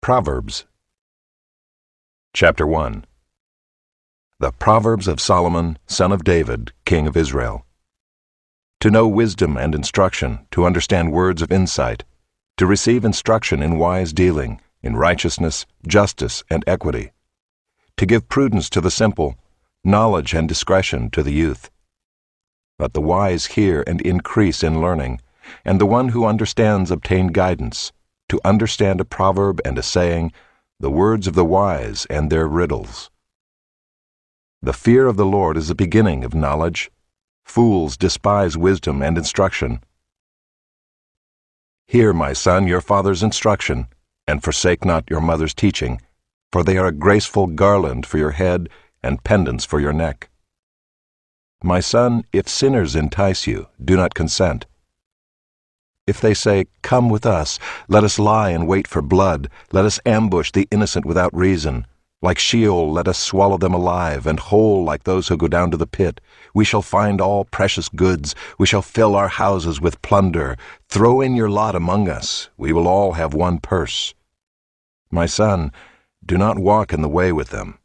Proverbs. Chapter 1. The Proverbs of Solomon, son of David, king of Israel. To know wisdom and instruction, to understand words of insight, to receive instruction in wise dealing, in righteousness, justice, and equity, to give prudence to the simple, knowledge and discretion to the youth. Let the wise hear and increase in learning, and the one who understands obtain guidance, to understand a proverb and a saying, the words of the wise and their riddles. The fear of the Lord is the beginning of knowledge. Fools despise wisdom and instruction. Hear, my son, your father's instruction, and forsake not your mother's teaching, for they are a graceful garland for your head and pendants for your neck. My son, if sinners entice you, do not consent. If they say, "Come with us, let us lie and wait for blood, let us ambush the innocent without reason. Like Sheol, let us swallow them alive, and whole like those who go down to the pit. We shall find all precious goods, we shall fill our houses with plunder. Throw in your lot among us, we will all have one purse." My son, do not walk in the way with them.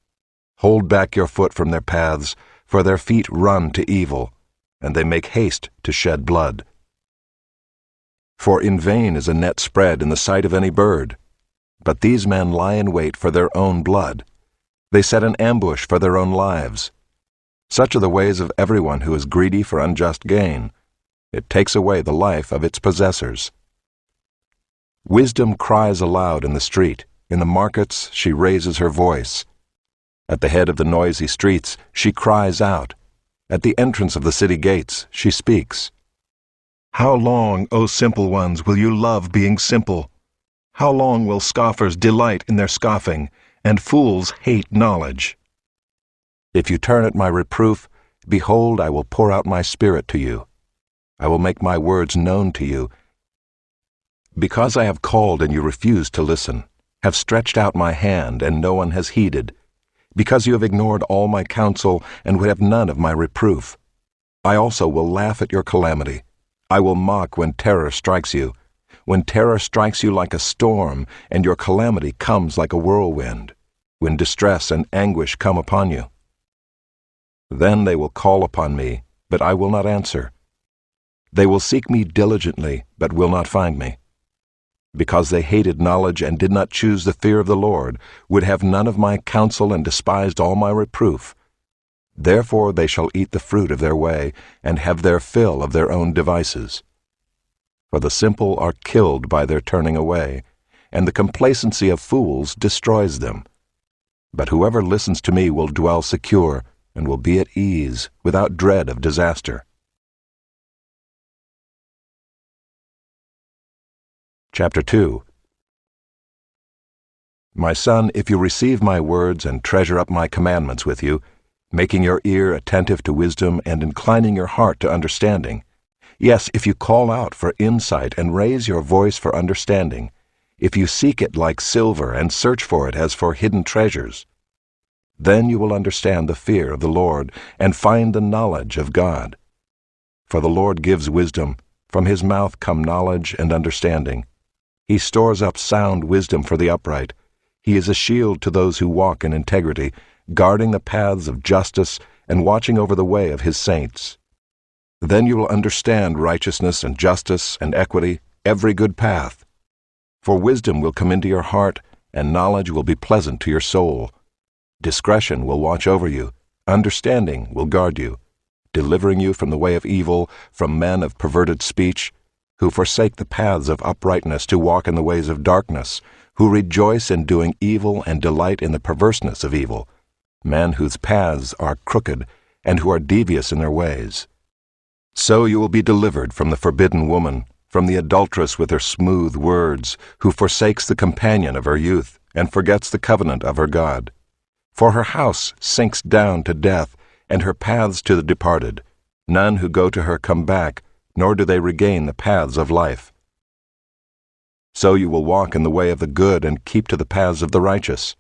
Hold back your foot from their paths, for their feet run to evil, and they make haste to shed blood. For in vain is a net spread in the sight of any bird. But these men lie in wait for their own blood. They set an ambush for their own lives. Such are the ways of everyone who is greedy for unjust gain. It takes away the life of its possessors. Wisdom cries aloud in the street. In the markets she raises her voice. At the head of the noisy streets she cries out. At the entrance of the city gates she speaks. How long, O simple ones, will you love being simple? How long will scoffers delight in their scoffing, and fools hate knowledge? If you turn at my reproof, behold, I will pour out my spirit to you. I will make my words known to you. Because I have called and you refuse to listen, have stretched out my hand and no one has heeded, because you have ignored all my counsel and would have none of my reproof, I also will laugh at your calamity. I will mock when terror strikes you, when terror strikes you like a storm, and your calamity comes like a whirlwind, when distress and anguish come upon you. Then they will call upon me, but I will not answer. They will seek me diligently, but will not find me. Because they hated knowledge and did not choose the fear of the Lord, would have none of my counsel and despised all my reproof. Therefore they shall eat the fruit of their way, and have their fill of their own devices. For the simple are killed by their turning away, and the complacency of fools destroys them. But whoever listens to me will dwell secure, and will be at ease, without dread of disaster. Chapter 2. My son, if you receive my words and treasure up my commandments with you, making your ear attentive to wisdom and inclining your heart to understanding. Yes, if you call out for insight and raise your voice for understanding, if you seek it like silver and search for it as for hidden treasures, then you will understand the fear of the Lord and find the knowledge of God. For the Lord gives wisdom, from his mouth come knowledge and understanding. He stores up sound wisdom for the upright. He is a shield to those who walk in integrity, guarding the paths of justice and watching over the way of his saints. Then you will understand righteousness and justice and equity, every good path. For wisdom will come into your heart, and knowledge will be pleasant to your soul. Discretion will watch over you, understanding will guard you, delivering you from the way of evil, from men of perverted speech, who forsake the paths of uprightness to walk in the ways of darkness, who rejoice in doing evil and delight in the perverseness of evil, men whose paths are crooked, and who are devious in their ways. So you will be delivered from the forbidden woman, from the adulteress with her smooth words, who forsakes the companion of her youth, and forgets the covenant of her God. For her house sinks down to death, and her paths to the departed. None who go to her come back, nor do they regain the paths of life. So you will walk in the way of the good, and keep to the paths of the righteous.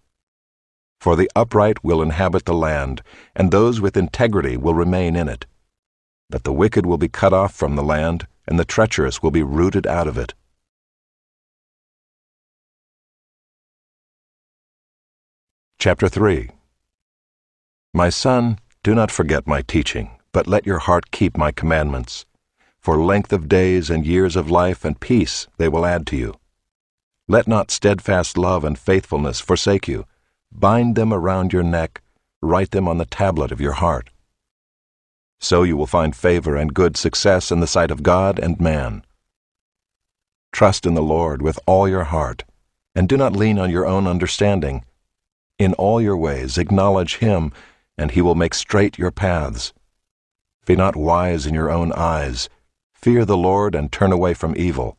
For the upright will inhabit the land, and those with integrity will remain in it. But the wicked will be cut off from the land, and the treacherous will be rooted out of it. Chapter 3. My son, do not forget my teaching, but let your heart keep my commandments. For length of days and years of life and peace they will add to you. Let not steadfast love and faithfulness forsake you. Bind them around your neck, write them on the tablet of your heart. So you will find favor and good success in the sight of God and man. Trust in the Lord with all your heart, and do not lean on your own understanding. In all your ways acknowledge Him, and He will make straight your paths. Be not wise in your own eyes. Fear the Lord and turn away from evil.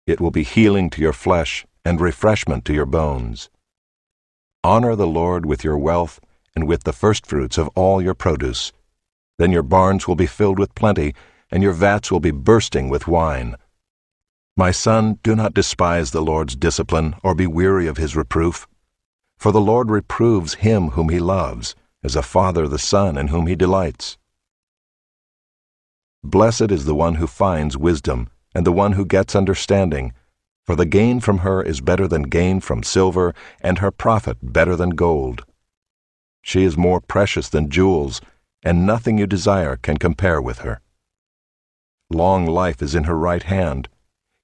It will be healing to your flesh and refreshment to your bones. Honor the Lord with your wealth and with the firstfruits of all your produce. Then your barns will be filled with plenty, and your vats will be bursting with wine. My son, do not despise the Lord's discipline or be weary of His reproof. For the Lord reproves him whom He loves, as a father the son in whom He delights. Blessed is the one who finds wisdom, and the one who gets understanding, for the gain from her is better than gain from silver, and her profit better than gold. She is more precious than jewels, and nothing you desire can compare with her. Long life is in her right hand.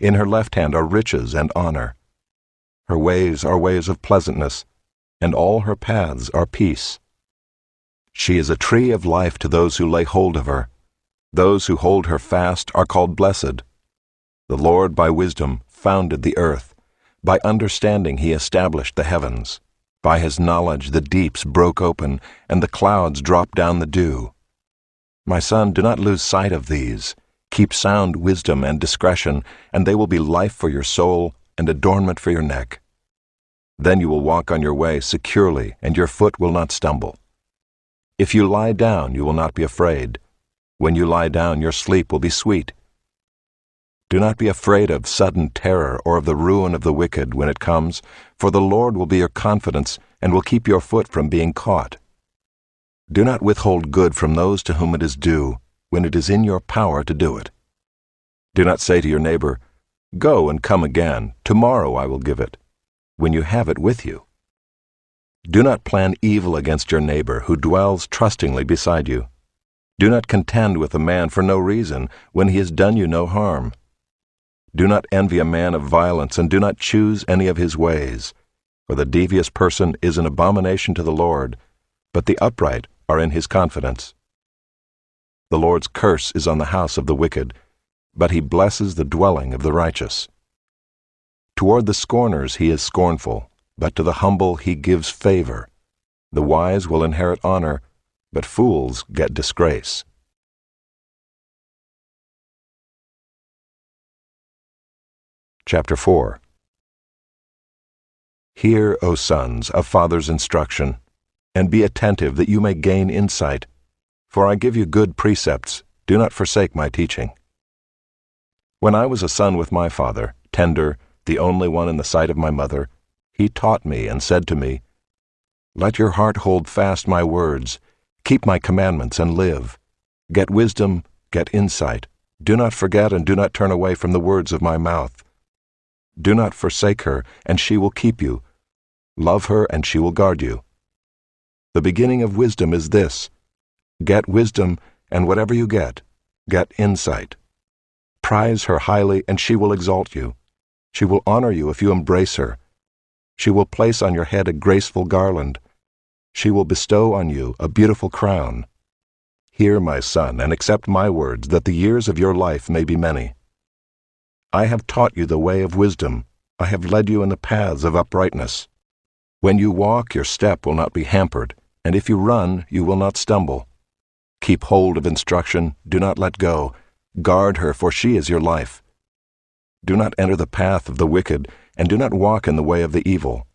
In her left hand are riches and honor. Her ways are ways of pleasantness, and all her paths are peace. She is a tree of life to those who lay hold of her. Those who hold her fast are called blessed. The Lord by wisdom founded the earth. By understanding He established the heavens. By His knowledge the deeps broke open, and the clouds dropped down the dew. My son, do not lose sight of these. Keep sound wisdom and discretion, and they will be life for your soul and adornment for your neck. Then you will walk on your way securely, and your foot will not stumble. If you lie down, you will not be afraid. When you lie down, your sleep will be sweet. Do not be afraid of sudden terror or of the ruin of the wicked when it comes, for the Lord will be your confidence and will keep your foot from being caught. Do not withhold good from those to whom it is due, when it is in your power to do it. Do not say to your neighbor, "Go and come again, tomorrow I will give it," when you have it with you. Do not plan evil against your neighbor who dwells trustingly beside you. Do not contend with a man for no reason when he has done you no harm. Do not envy a man of violence, and do not choose any of his ways, for the devious person is an abomination to the Lord, but the upright are in His confidence. The Lord's curse is on the house of the wicked, but He blesses the dwelling of the righteous. Toward the scorners He is scornful, but to the humble He gives favor. The wise will inherit honor, but fools get disgrace. Chapter 4. Hear, O sons, a father's instruction, and be attentive that you may gain insight. For I give you good precepts, do not forsake my teaching. When I was a son with my father, tender, the only one in the sight of my mother, he taught me and said to me, "Let your heart hold fast my words, keep my commandments and live. Get wisdom, get insight. Do not forget and do not turn away from the words of my mouth. Do not forsake her, and she will keep you. Love her, and she will guard you. The beginning of wisdom is this: get wisdom, and whatever you get insight. Prize her highly, and she will exalt you. She will honor you if you embrace her. She will place on your head a graceful garland. She will bestow on you a beautiful crown. Hear, my son, and accept my words, that the years of your life may be many. I have taught you the way of wisdom. I have led you in the paths of uprightness. When you walk, your step will not be hampered, and if you run, you will not stumble. Keep hold of instruction, do not let go. Guard her, for she is your life. Do not enter the path of the wicked, and do not walk in the way of the evil.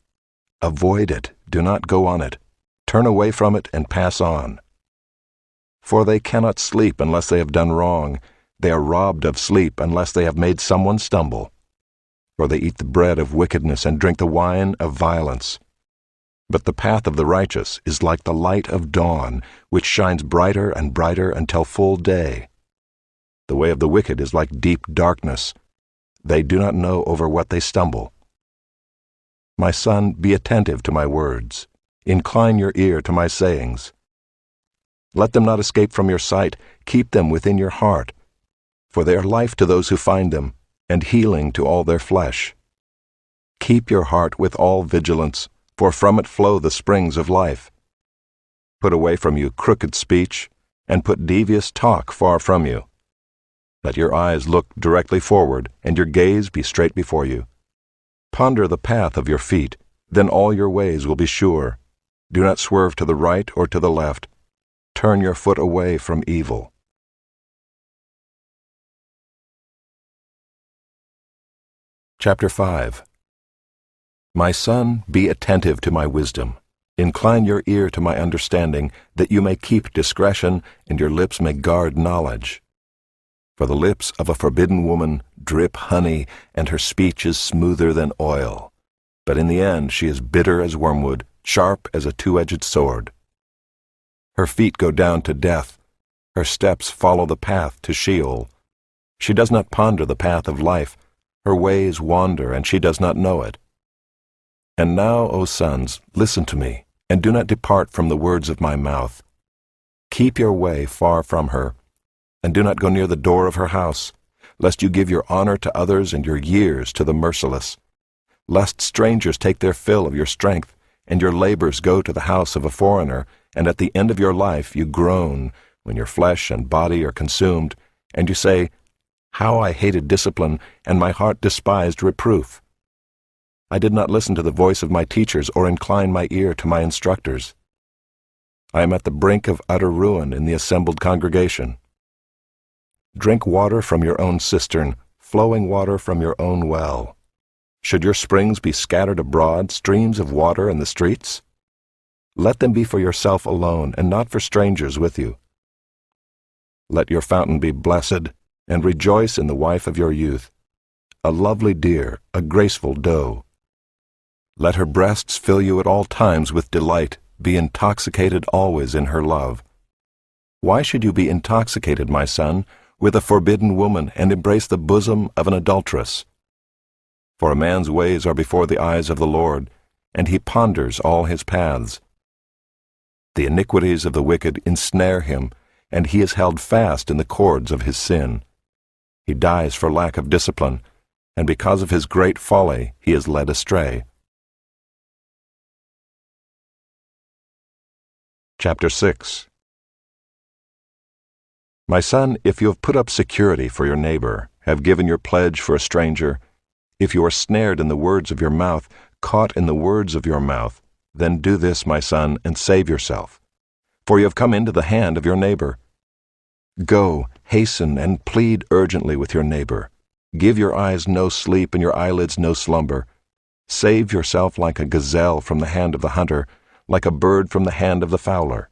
Avoid it, do not go on it. Turn away from it and pass on. For they cannot sleep unless they have done wrong. They are robbed of sleep unless they have made someone stumble. For they eat the bread of wickedness and drink the wine of violence. But the path of the righteous is like the light of dawn, which shines brighter and brighter until full day. The way of the wicked is like deep darkness. They do not know over what they stumble. My son, be attentive to my words. Incline your ear to my sayings. Let them not escape from your sight. Keep them within your heart. For they are life to those who find them, and healing to all their flesh. Keep your heart with all vigilance, for from it flow the springs of life. Put away from you crooked speech, and put devious talk far from you. Let your eyes look directly forward, and your gaze be straight before you. Ponder the path of your feet, then all your ways will be sure. Do not swerve to the right or to the left. Turn your foot away from evil. Chapter 5. My son, be attentive to my wisdom. Incline your ear to my understanding, that you may keep discretion, and your lips may guard knowledge. For the lips of a forbidden woman drip honey, and her speech is smoother than oil. But in the end she is bitter as wormwood, sharp as a two-edged sword. Her feet go down to death. Her steps follow the path to Sheol. She does not ponder the path of life. Her ways wander, and she does not know it. And now, O sons, listen to me, and do not depart from the words of my mouth. Keep your way far from her, and do not go near the door of her house, lest you give your honor to others and your years to the merciless, lest strangers take their fill of your strength, and your labors go to the house of a foreigner, and at the end of your life you groan when your flesh and body are consumed, and you say, "How I hated discipline, and my heart despised reproof. I did not listen to the voice of my teachers or incline my ear to my instructors. I am at the brink of utter ruin in the assembled congregation. Drink water from your own cistern, flowing water from your own well. Should your springs be scattered abroad, streams of water in the streets? Let them be for yourself alone, and not for strangers with you. Let your fountain be blessed, and rejoice in the wife of your youth, a lovely deer, a graceful doe. Let her breasts fill you at all times with delight, be intoxicated always in her love. Why should you be intoxicated, my son, with a forbidden woman, and embrace the bosom of an adulteress? For a man's ways are before the eyes of the Lord, and he ponders all his paths. The iniquities of the wicked ensnare him, and he is held fast in the cords of his sin. He dies for lack of discipline, and because of his great folly he is led astray. Chapter 6. My son, if you have put up security for your neighbor, have given your pledge for a stranger, if you are snared in the words of your mouth, caught in the words of your mouth, then do this, my son, and save yourself. For you have come into the hand of your neighbor. Go, hasten, and plead urgently with your neighbor. Give your eyes no sleep, and your eyelids no slumber. Save yourself like a gazelle from the hand of the hunter, like a bird from the hand of the fowler.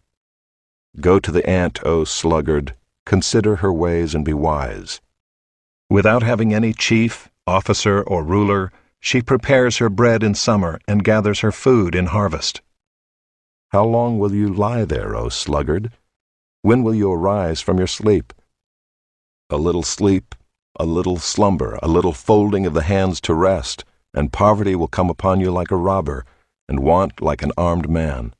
Go to the ant, O sluggard, consider her ways and be wise. Without having any chief, officer, or ruler, she prepares her bread in summer and gathers her food in harvest. How long will you lie there, O sluggard? When will you arise from your sleep? A little sleep, a little slumber, a little folding of the hands to rest, and poverty will come upon you like a robber, and want like an armed man.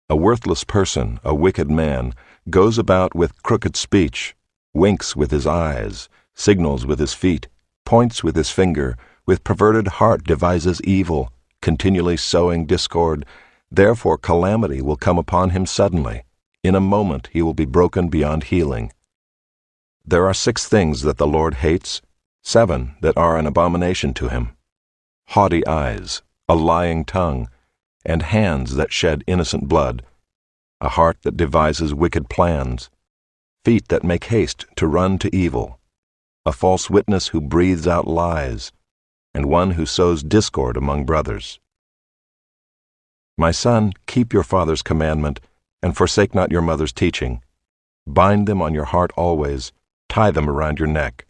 A worthless person, a wicked man, goes about with crooked speech, winks with his eyes, signals with his feet, points with his finger, with perverted heart devises evil, continually sowing discord. Therefore calamity will come upon him suddenly. In a moment he will be broken beyond healing. There are 6 things that the Lord hates, 7 that are an abomination to him: haughty eyes, a lying tongue, and hands that shed innocent blood, a heart that devises wicked plans, feet that make haste to run to evil, a false witness who breathes out lies, and one who sows discord among brothers. My son, keep your father's commandment, and forsake not your mother's teaching. Bind them on your heart always, tie them around your neck.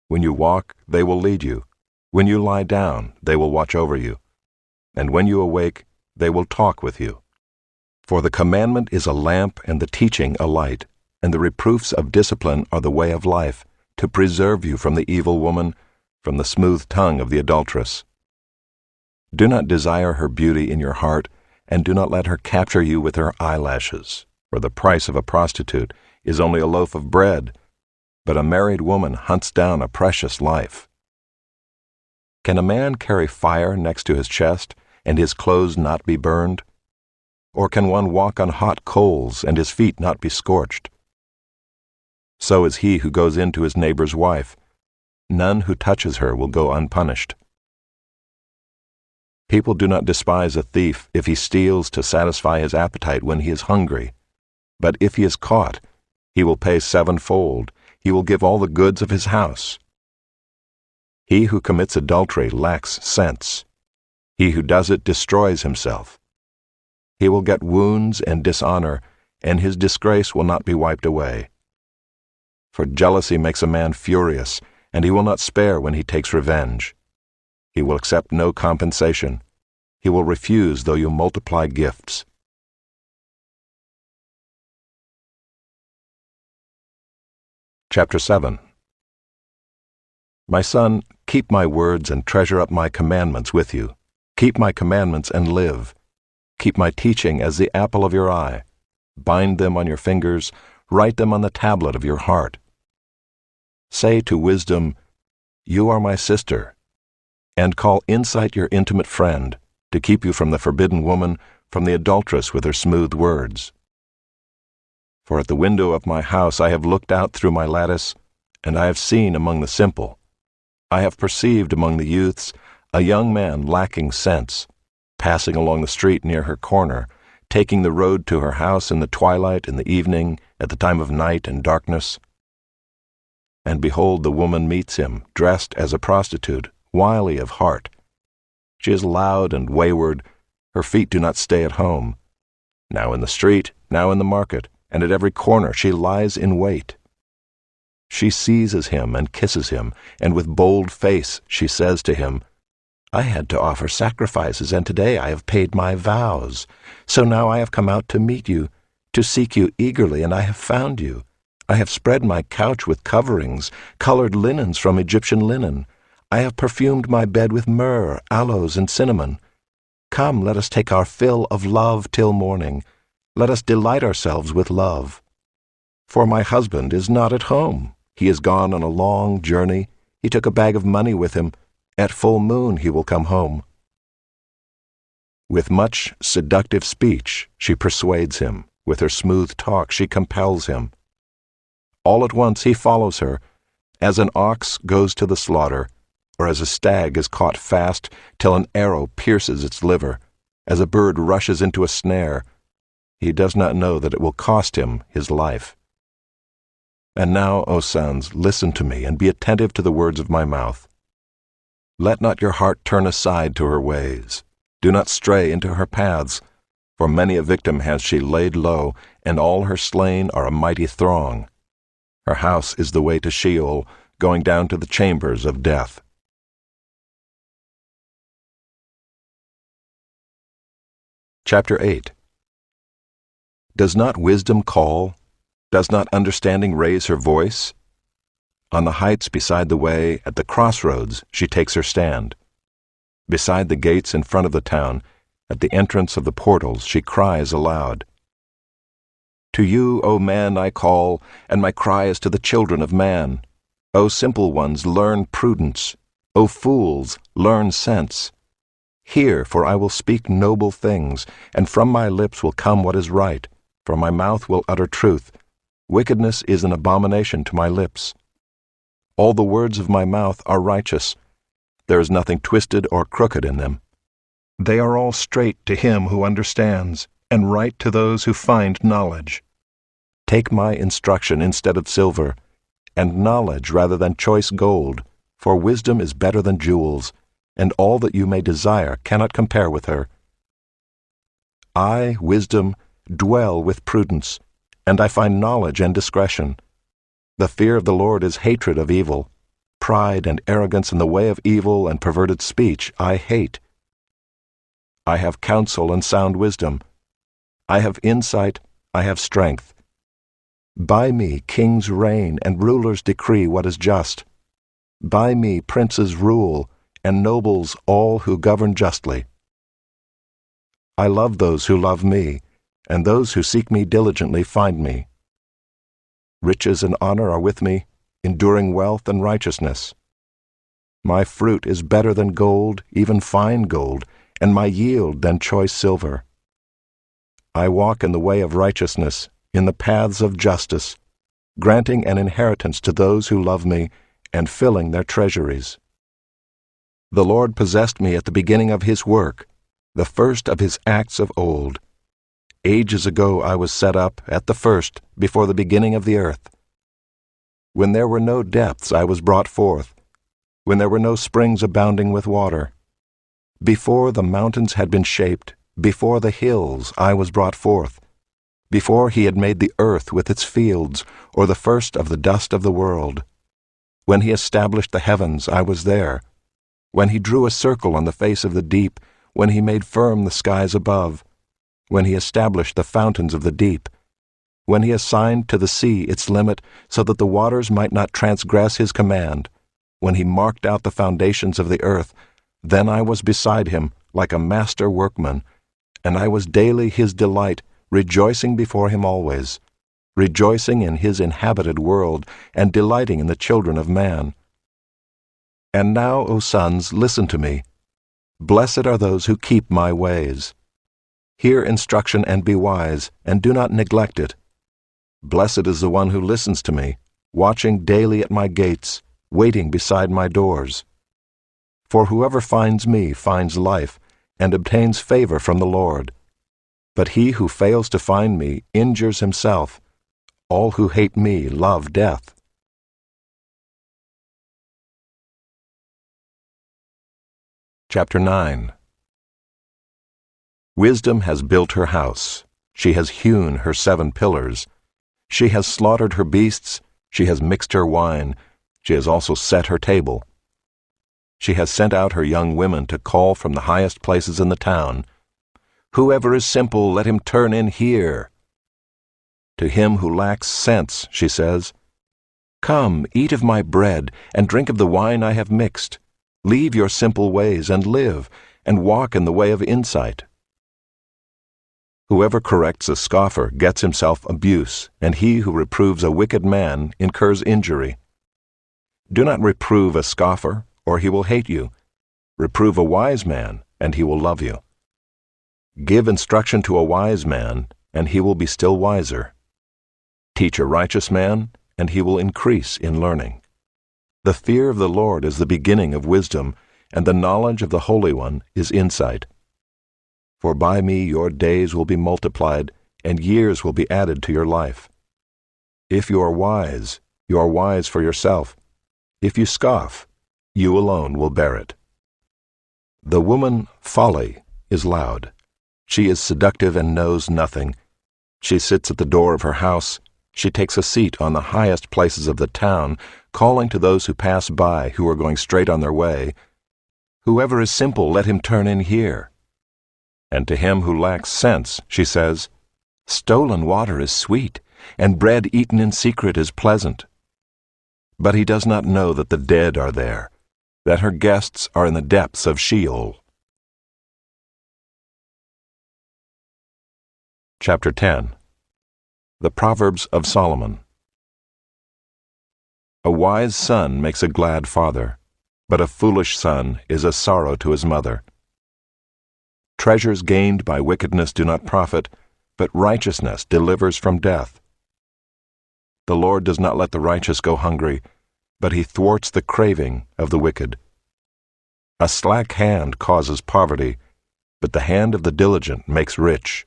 When you walk, they will lead you. When you lie down, they will watch over you. And when you awake, they will talk with you. For the commandment is a lamp and the teaching a light, and the reproofs of discipline are the way of life, to preserve you from the evil woman, from the smooth tongue of the adulteress. Do not desire her beauty in your heart, and do not let her capture you with her eyelashes, for the price of a prostitute is only a loaf of bread, but a married woman hunts down a precious life. Can a man carry fire next to his chest, and his clothes not be burned? Or can one walk on hot coals, and his feet not be scorched? So is he who goes in to his neighbor's wife. None who touches her will go unpunished. People do not despise a thief if he steals to satisfy his appetite when he is hungry. But if he is caught, he will pay sevenfold. He will give all the goods of his house. He who commits adultery lacks sense. He who does it destroys himself. He will get wounds and dishonor, and his disgrace will not be wiped away. For jealousy makes a man furious, and he will not spare when he takes revenge. He will accept no compensation. He will refuse though you multiply gifts. Chapter 7. My son, keep my words and treasure up my commandments with you. Keep my commandments and live. Keep my teaching as the apple of your eye. Bind them on your fingers, write them on the tablet of your heart. Say to wisdom, "You are my sister," and call insight your intimate friend, to keep you from the forbidden woman, from the adulteress with her smooth words. For at the window of my house I have looked out through my lattice, and I have seen among the simple. I have perceived among the youths a young man lacking sense, passing along the street near her corner, taking the road to her house in the twilight, in the evening, at the time of night and darkness. And behold, the woman meets him, dressed as a prostitute, wily of heart. She is loud and wayward, her feet do not stay at home. Now in the street, now in the market, and at every corner she lies in wait. She seizes him and kisses him, and with bold face she says to him, "I had to offer sacrifices, and today I have paid my vows. So now I have come out to meet you, to seek you eagerly, and I have found you. I have spread my couch with coverings, colored linens from Egyptian linen. I have perfumed my bed with myrrh, aloes, and cinnamon. Come, let us take our fill of love till morning. Let us delight ourselves with love. For my husband is not at home. He is gone on a long journey. He took a bag of money with him. At full moon he will come home." With much seductive speech she persuades him. With her smooth talk she compels him. All at once he follows her, as an ox goes to the slaughter, or as a stag is caught fast till an arrow pierces its liver, as a bird rushes into a snare. He does not know that it will cost him his life. And now, O sons, listen to me, and be attentive to the words of my mouth. Let not your heart turn aside to her ways. Do not stray into her paths, for many a victim has she laid low, and all her slain are a mighty throng. Her house is the way to Sheol, going down to the chambers of death. Chapter 8. Does not wisdom call? Does not understanding raise her voice? On the heights beside the way, at the crossroads, she takes her stand. Beside the gates in front of the town, at the entrance of the portals, she cries aloud. To you, O man, I call, and my cry is to the children of man. O simple ones, learn prudence. O fools, learn sense. Hear, for I will speak noble things, and from my lips will come what is right, for my mouth will utter truth. Wickedness is an abomination to my lips. All the words of my mouth are righteous. There is nothing twisted or crooked in them. They are all straight to him who understands, and right to those who find knowledge. Take my instruction instead of silver, and knowledge rather than choice gold, for wisdom is better than jewels, and all that you may desire cannot compare with her. I, wisdom, dwell with prudence, and I find knowledge and discretion. The fear of the Lord is hatred of evil. Pride and arrogance in the way of evil and perverted speech I hate. I have counsel and sound wisdom. I have insight, I have strength. By me kings reign and rulers decree what is just. By me princes rule, and nobles all who govern justly. I love those who love me, and those who seek me diligently find me. Riches and honor are with me, enduring wealth and righteousness. My fruit is better than gold, even fine gold, and my yield than choice silver. I walk in the way of righteousness, in the paths of justice, granting an inheritance to those who love me, and filling their treasuries. The Lord possessed me at the beginning of His work, the first of His acts of old. Ages ago I was set up, at the first, before the beginning of the earth. When there were no depths I was brought forth, when there were no springs abounding with water. Before the mountains had been shaped, before the hills I was brought forth, before He had made the earth with its fields, or the first of the dust of the world. When He established the heavens, I was there. When He drew a circle on the face of the deep, when He made firm the skies above, when He established the fountains of the deep, when He assigned to the sea its limit so that the waters might not transgress His command, when He marked out the foundations of the earth, then I was beside Him like a master workman, and I was daily His delight, rejoicing before Him always, rejoicing in His inhabited world, and delighting in the children of man. And now, O sons, listen to me. Blessed are those who keep my ways. Hear instruction and be wise, and do not neglect it. Blessed is the one who listens to me, watching daily at my gates, waiting beside my doors. For whoever finds me finds life, and obtains favor from the Lord. But he who fails to find me injures himself. All who hate me love death. Chapter 9. Wisdom has built her house. She has hewn her 7 pillars. She has slaughtered her beasts. She has mixed her wine. She has also set her table. She has sent out her young women to call from the highest places in the town. Whoever is simple, let him turn in here. To him who lacks sense, she says, Come, eat of my bread, and drink of the wine I have mixed. Leave your simple ways and live, and walk in the way of insight. Whoever corrects a scoffer gets himself abuse, and he who reproves a wicked man incurs injury. Do not reprove a scoffer, or he will hate you. Reprove a wise man, and he will love you. Give instruction to a wise man, and he will be still wiser. Teach a righteous man, and he will increase in learning. The fear of the Lord is the beginning of wisdom, and the knowledge of the Holy One is insight. For by me your days will be multiplied, and years will be added to your life. If you are wise for yourself. If you scoff, you alone will bear it. The woman, Folly, is loud. She is seductive and knows nothing. She sits at the door of her house. She takes a seat on the highest places of the town, calling to those who pass by who are going straight on their way, Whoever is simple, let him turn in here. And to him who lacks sense, she says, Stolen water is sweet, and bread eaten in secret is pleasant. But he does not know that the dead are there, that her guests are in the depths of Sheol. Chapter 10. The Proverbs of Solomon. A wise son makes a glad father, but a foolish son is a sorrow to his mother. Treasures gained by wickedness do not profit, but righteousness delivers from death. The Lord does not let the righteous go hungry, but he thwarts the craving of the wicked. A slack hand causes poverty, but the hand of the diligent makes rich.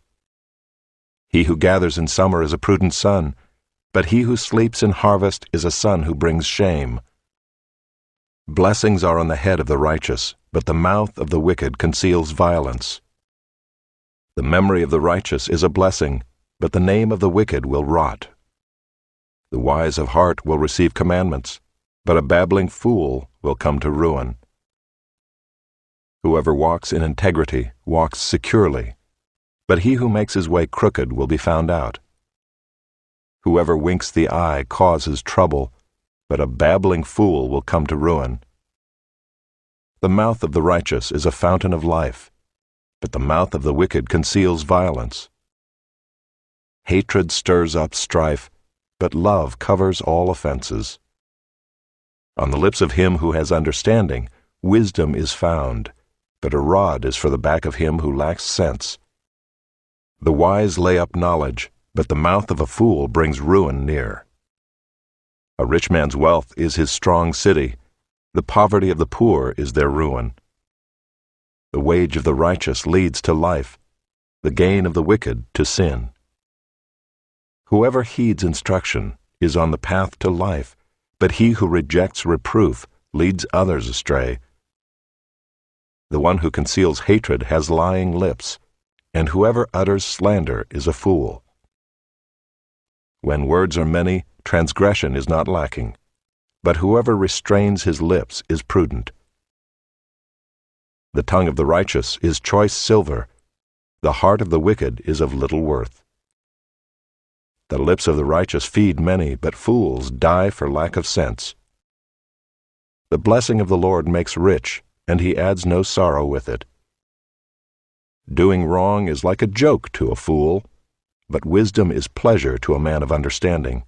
He who gathers in summer is a prudent son, but he who sleeps in harvest is a son who brings shame. Blessings are on the head of the righteous, but the mouth of the wicked conceals violence. The memory of the righteous is a blessing, but the name of the wicked will rot. The wise of heart will receive commandments, but a babbling fool will come to ruin. Whoever walks in integrity walks securely, but he who makes his way crooked will be found out. Whoever winks the eye causes trouble, but a babbling fool will come to ruin. The mouth of the righteous is a fountain of life, but the mouth of the wicked conceals violence. Hatred stirs up strife, but love covers all offenses. On the lips of him who has understanding, wisdom is found, but a rod is for the back of him who lacks sense. The wise lay up knowledge, but the mouth of a fool brings ruin near. A rich man's wealth is his strong city. The poverty of the poor is their ruin. The wage of the righteous leads to life, the gain of the wicked to sin. Whoever heeds instruction is on the path to life, but he who rejects reproof leads others astray. The one who conceals hatred has lying lips, and whoever utters slander is a fool. When words are many, transgression is not lacking, but whoever restrains his lips is prudent. The tongue of the righteous is choice silver, the heart of the wicked is of little worth. The lips of the righteous feed many, but fools die for lack of sense. The blessing of the Lord makes rich, and he adds no sorrow with it. Doing wrong is like a joke to a fool, but wisdom is pleasure to a man of understanding.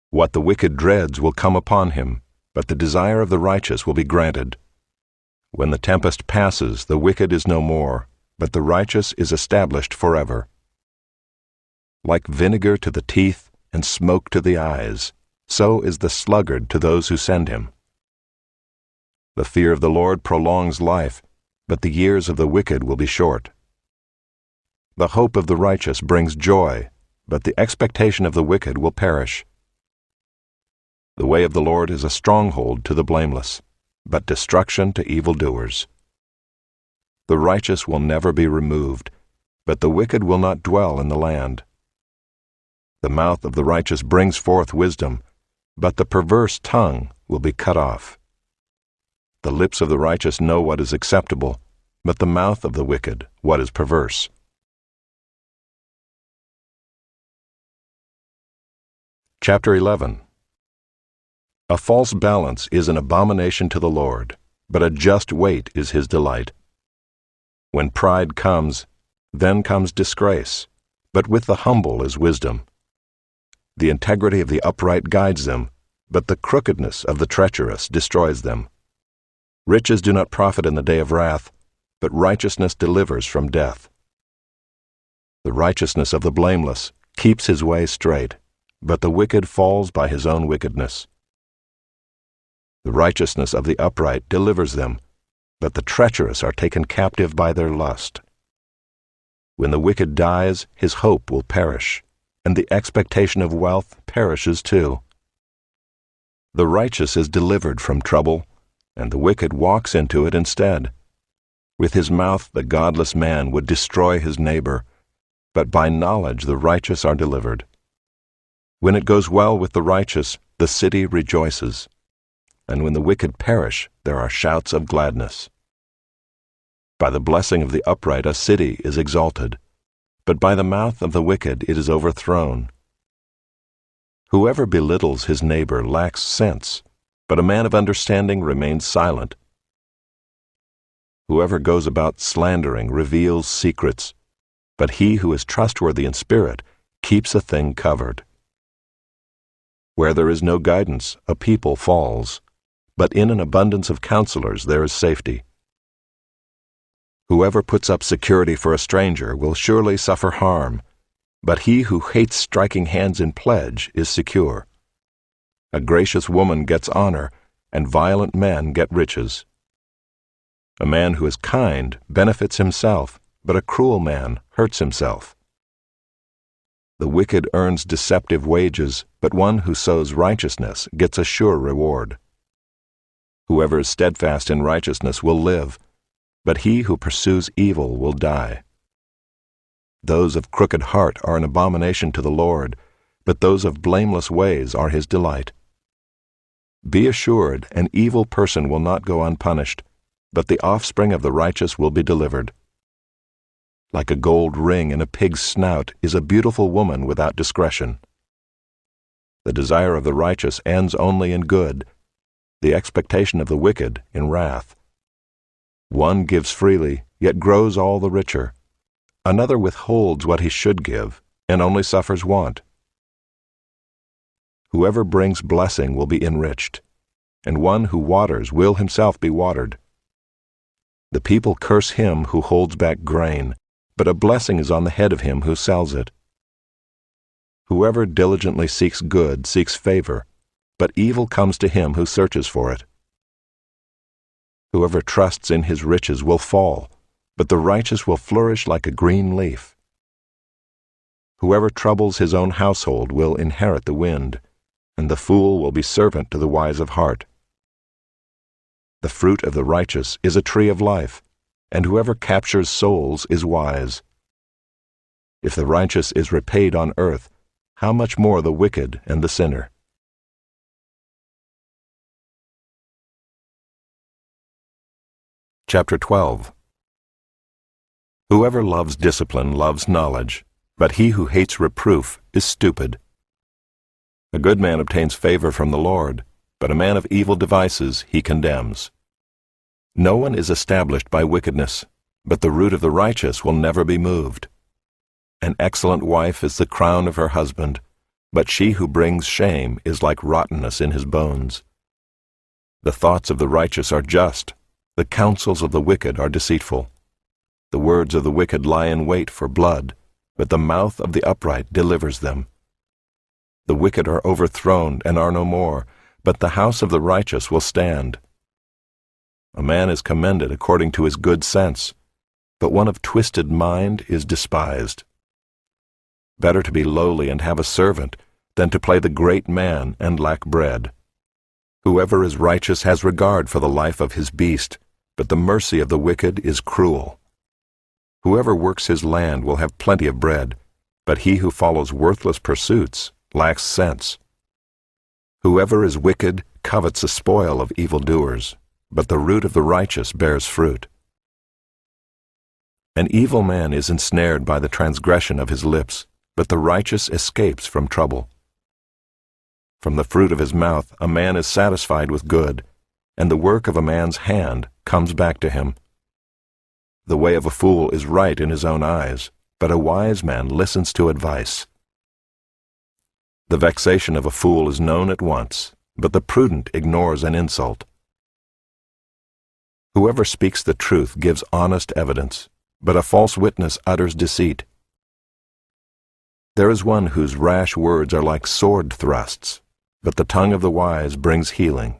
What the wicked dreads will come upon him, but the desire of the righteous will be granted. When the tempest passes, the wicked is no more, but the righteous is established forever. Like vinegar to the teeth and smoke to the eyes, so is the sluggard to those who send him. The fear of the Lord prolongs life, but the years of the wicked will be short. The hope of the righteous brings joy, but the expectation of the wicked will perish. The way of the Lord is a stronghold to the blameless, but destruction to evildoers. The righteous will never be removed, but the wicked will not dwell in the land. The mouth of the righteous brings forth wisdom, but the perverse tongue will be cut off. The lips of the righteous know what is acceptable, but the mouth of the wicked what is perverse. Chapter 11. A false balance is an abomination to the Lord, but a just weight is his delight. When pride comes, then comes disgrace, but with the humble is wisdom. The integrity of the upright guides them, but the crookedness of the treacherous destroys them. Riches do not profit in the day of wrath, but righteousness delivers from death. The righteousness of the blameless keeps his way straight, but the wicked falls by his own wickedness. The righteousness of the upright delivers them, but the treacherous are taken captive by their lust. When the wicked dies, his hope will perish, and the expectation of wealth perishes too. The righteous is delivered from trouble, and the wicked walks into it instead. With his mouth the godless man would destroy his neighbor, but by knowledge the righteous are delivered. When it goes well with the righteous, the city rejoices, and when the wicked perish, there are shouts of gladness. By the blessing of the upright a city is exalted, but by the mouth of the wicked it is overthrown. Whoever belittles his neighbor lacks sense, but a man of understanding remains silent. Whoever goes about slandering reveals secrets, but he who is trustworthy in spirit keeps a thing covered. Where there is no guidance, a people falls, but in an abundance of counselors there is safety. Whoever puts up security for a stranger will surely suffer harm, but he who hates striking hands in pledge is secure. A gracious woman gets honor, and violent men get riches. A man who is kind benefits himself, but a cruel man hurts himself. The wicked earns deceptive wages, but one who sows righteousness gets a sure reward. Whoever is steadfast in righteousness will live, but he who pursues evil will die. Those of crooked heart are an abomination to the Lord, but those of blameless ways are his delight. Be assured, an evil person will not go unpunished, but the offspring of the righteous will be delivered. Like a gold ring in a pig's snout is a beautiful woman without discretion. The desire of the righteous ends only in good, the expectation of the wicked in wrath. One gives freely, yet grows all the richer. Another withholds what he should give, and only suffers want. Whoever brings blessing will be enriched, and one who waters will himself be watered. The people curse him who holds back grain, but a blessing is on the head of him who sells it. Whoever diligently seeks good seeks favor, but evil comes to him who searches for it. Whoever trusts in his riches will fall, but the righteous will flourish like a green leaf. Whoever troubles his own household will inherit the wind, and the fool will be servant to the wise of heart. The fruit of the righteous is a tree of life, and whoever captures souls is wise. If the righteous is repaid on earth, how much more the wicked and the sinner? Chapter 12. Whoever loves discipline loves knowledge, but he who hates reproof is stupid. A good man obtains favor from the Lord, but a man of evil devices he condemns. No one is established by wickedness, but the root of the righteous will never be moved. An excellent wife is the crown of her husband, but she who brings shame is like rottenness in his bones. The thoughts of the righteous are just, the counsels of the wicked are deceitful. The words of the wicked lie in wait for blood, but the mouth of the upright delivers them. The wicked are overthrown and are no more, but the house of the righteous will stand. A man is commended according to his good sense, but one of twisted mind is despised. Better to be lowly and have a servant than to play the great man and lack bread. Whoever is righteous has regard for the life of his beast, but the mercy of the wicked is cruel. Whoever works his land will have plenty of bread, but he who follows worthless pursuits lacks sense. Whoever is wicked covets the spoil of evildoers, but the root of the righteous bears fruit. An evil man is ensnared by the transgression of his lips, but the righteous escapes from trouble. From the fruit of his mouth a man is satisfied with good, and the work of a man's hand comes back to him. The way of a fool is right in his own eyes, but a wise man listens to advice. The vexation of a fool is known at once, but the prudent ignores an insult. Whoever speaks the truth gives honest evidence, but a false witness utters deceit. There is one whose rash words are like sword thrusts, but the tongue of the wise brings healing.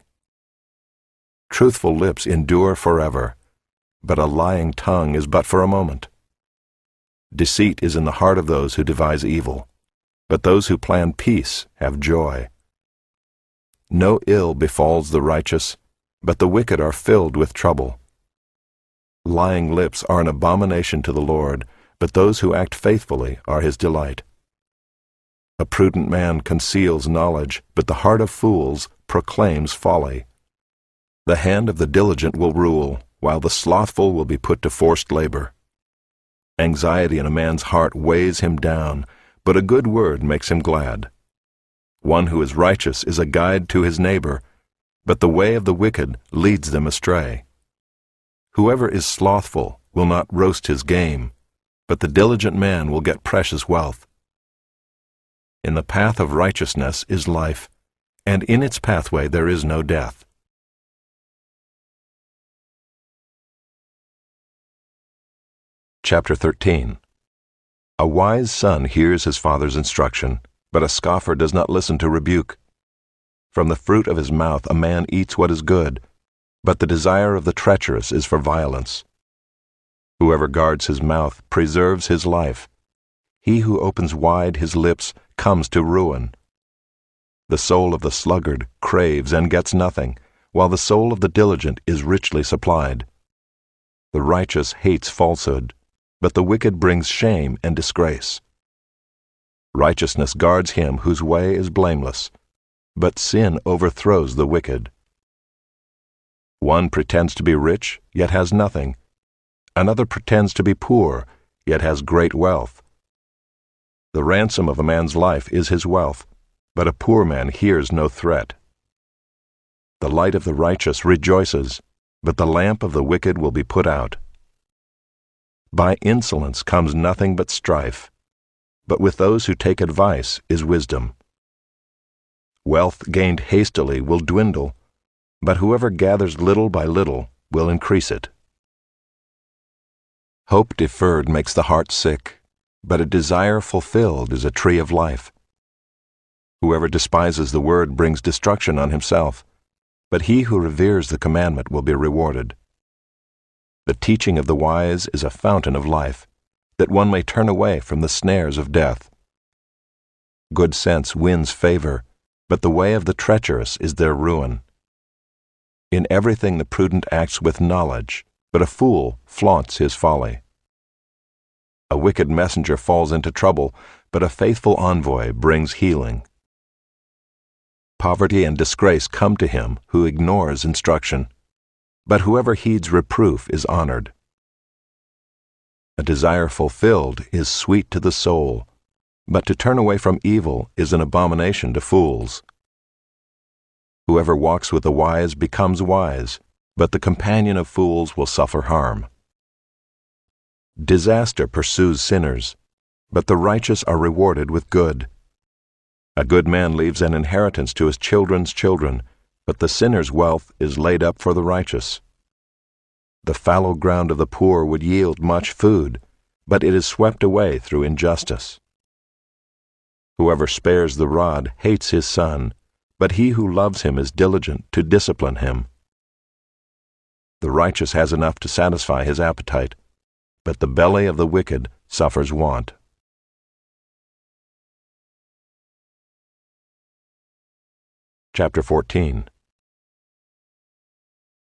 Truthful lips endure forever, but a lying tongue is but for a moment. Deceit is in the heart of those who devise evil, but those who plan peace have joy. No ill befalls the righteous, but the wicked are filled with trouble. Lying lips are an abomination to the Lord, but those who act faithfully are his delight. A prudent man conceals knowledge, but the heart of fools proclaims folly. The hand of the diligent will rule, while the slothful will be put to forced labor. Anxiety in a man's heart weighs him down, but a good word makes him glad. One who is righteous is a guide to his neighbor, but the way of the wicked leads them astray. Whoever is slothful will not roast his game, but the diligent man will get precious wealth. In the path of righteousness is life, and in its pathway there is no death. Chapter 13. A wise son hears his father's instruction, but a scoffer does not listen to rebuke. From the fruit of his mouth a man eats what is good, but the desire of the treacherous is for violence. Whoever guards his mouth preserves his life. He who opens wide his lips comes to ruin. The soul of the sluggard craves and gets nothing, while the soul of the diligent is richly supplied. The righteous hates falsehood, but the wicked brings shame and disgrace. Righteousness guards him whose way is blameless, but sin overthrows the wicked. One pretends to be rich, yet has nothing. Another pretends to be poor, yet has great wealth. The ransom of a man's life is his wealth, but a poor man hears no threat. The light of the righteous rejoices, but the lamp of the wicked will be put out. By insolence comes nothing but strife, but with those who take advice is wisdom. Wealth gained hastily will dwindle, but whoever gathers little by little will increase it. Hope deferred makes the heart sick, but a desire fulfilled is a tree of life. Whoever despises the word brings destruction on himself, but he who reveres the commandment will be rewarded. The teaching of the wise is a fountain of life, that one may turn away from the snares of death. Good sense wins favor, but the way of the treacherous is their ruin. In everything the prudent acts with knowledge, but a fool flaunts his folly. A wicked messenger falls into trouble, but a faithful envoy brings healing. Poverty and disgrace come to him who ignores instruction, but whoever heeds reproof is honored. A desire fulfilled is sweet to the soul, but to turn away from evil is an abomination to fools. Whoever walks with the wise becomes wise, but the companion of fools will suffer harm. Disaster pursues sinners, but the righteous are rewarded with good. A good man leaves an inheritance to his children's children, but the sinner's wealth is laid up for the righteous. The fallow ground of the poor would yield much food, but it is swept away through injustice. Whoever spares the rod hates his son, but he who loves him is diligent to discipline him. The righteous has enough to satisfy his appetite, but the belly of the wicked suffers want. Chapter 14.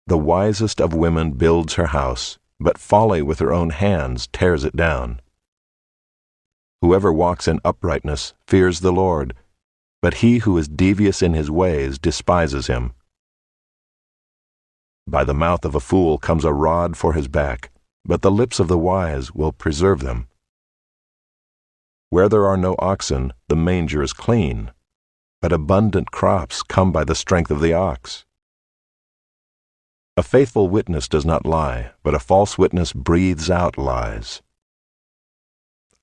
The wisest of women builds her house, but folly with her own hands tears it down. Whoever walks in uprightness fears the Lord, but he who is devious in his ways despises him. By the mouth of a fool comes a rod for his back, but the lips of the wise will preserve them. Where there are no oxen, the manger is clean, but abundant crops come by the strength of the ox. A faithful witness does not lie, but a false witness breathes out lies.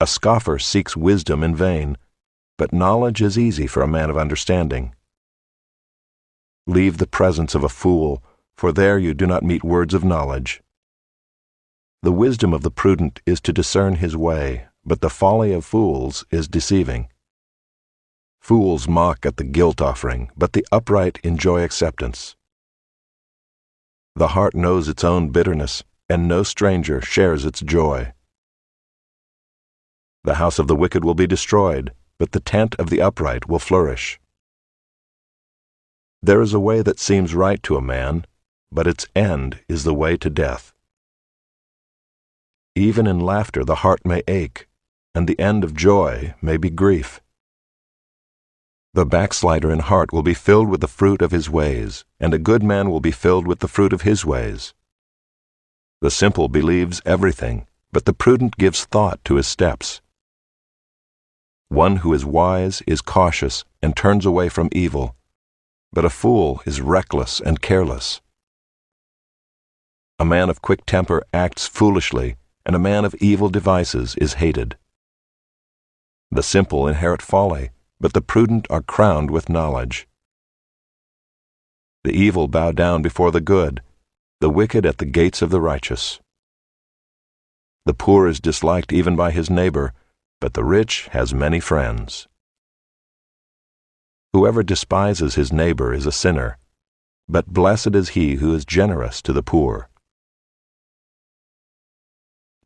A scoffer seeks wisdom in vain, but knowledge is easy for a man of understanding. Leave the presence of a fool, for there you do not meet words of knowledge. The wisdom of the prudent is to discern his way, but the folly of fools is deceiving. Fools mock at the guilt offering, but the upright enjoy acceptance. The heart knows its own bitterness, and no stranger shares its joy. The house of the wicked will be destroyed, but the tent of the upright will flourish. There is a way that seems right to a man, but its end is the way to death. Even in laughter the heart may ache, and the end of joy may be grief. The backslider in heart will be filled with the fruit of his ways, and a good man will be filled with the fruit of his ways. The simple believes everything, but the prudent gives thought to his steps. One who is wise is cautious and turns away from evil, but a fool is reckless and careless. A man of quick temper acts foolishly, and a man of evil devices is hated. The simple inherit folly, but the prudent are crowned with knowledge. The evil bow down before the good, the wicked at the gates of the righteous. The poor is disliked even by his neighbor, but the rich has many friends. Whoever despises his neighbor is a sinner, but blessed is he who is generous to the poor.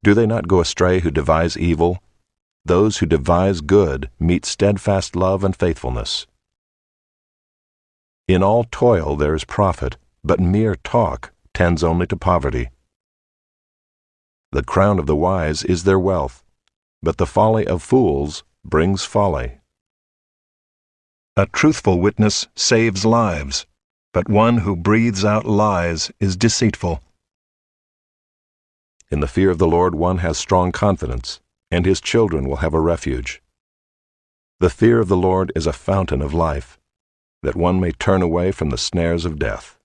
Do they not go astray who devise evil? Those who devise good meet steadfast love and faithfulness. In all toil there is profit, but mere talk tends only to poverty. The crown of the wise is their wealth, but the folly of fools brings folly. A truthful witness saves lives, but one who breathes out lies is deceitful. In the fear of the Lord one has strong confidence, and his children will have a refuge. The fear of the Lord is a fountain of life, that one may turn away from the snares of death.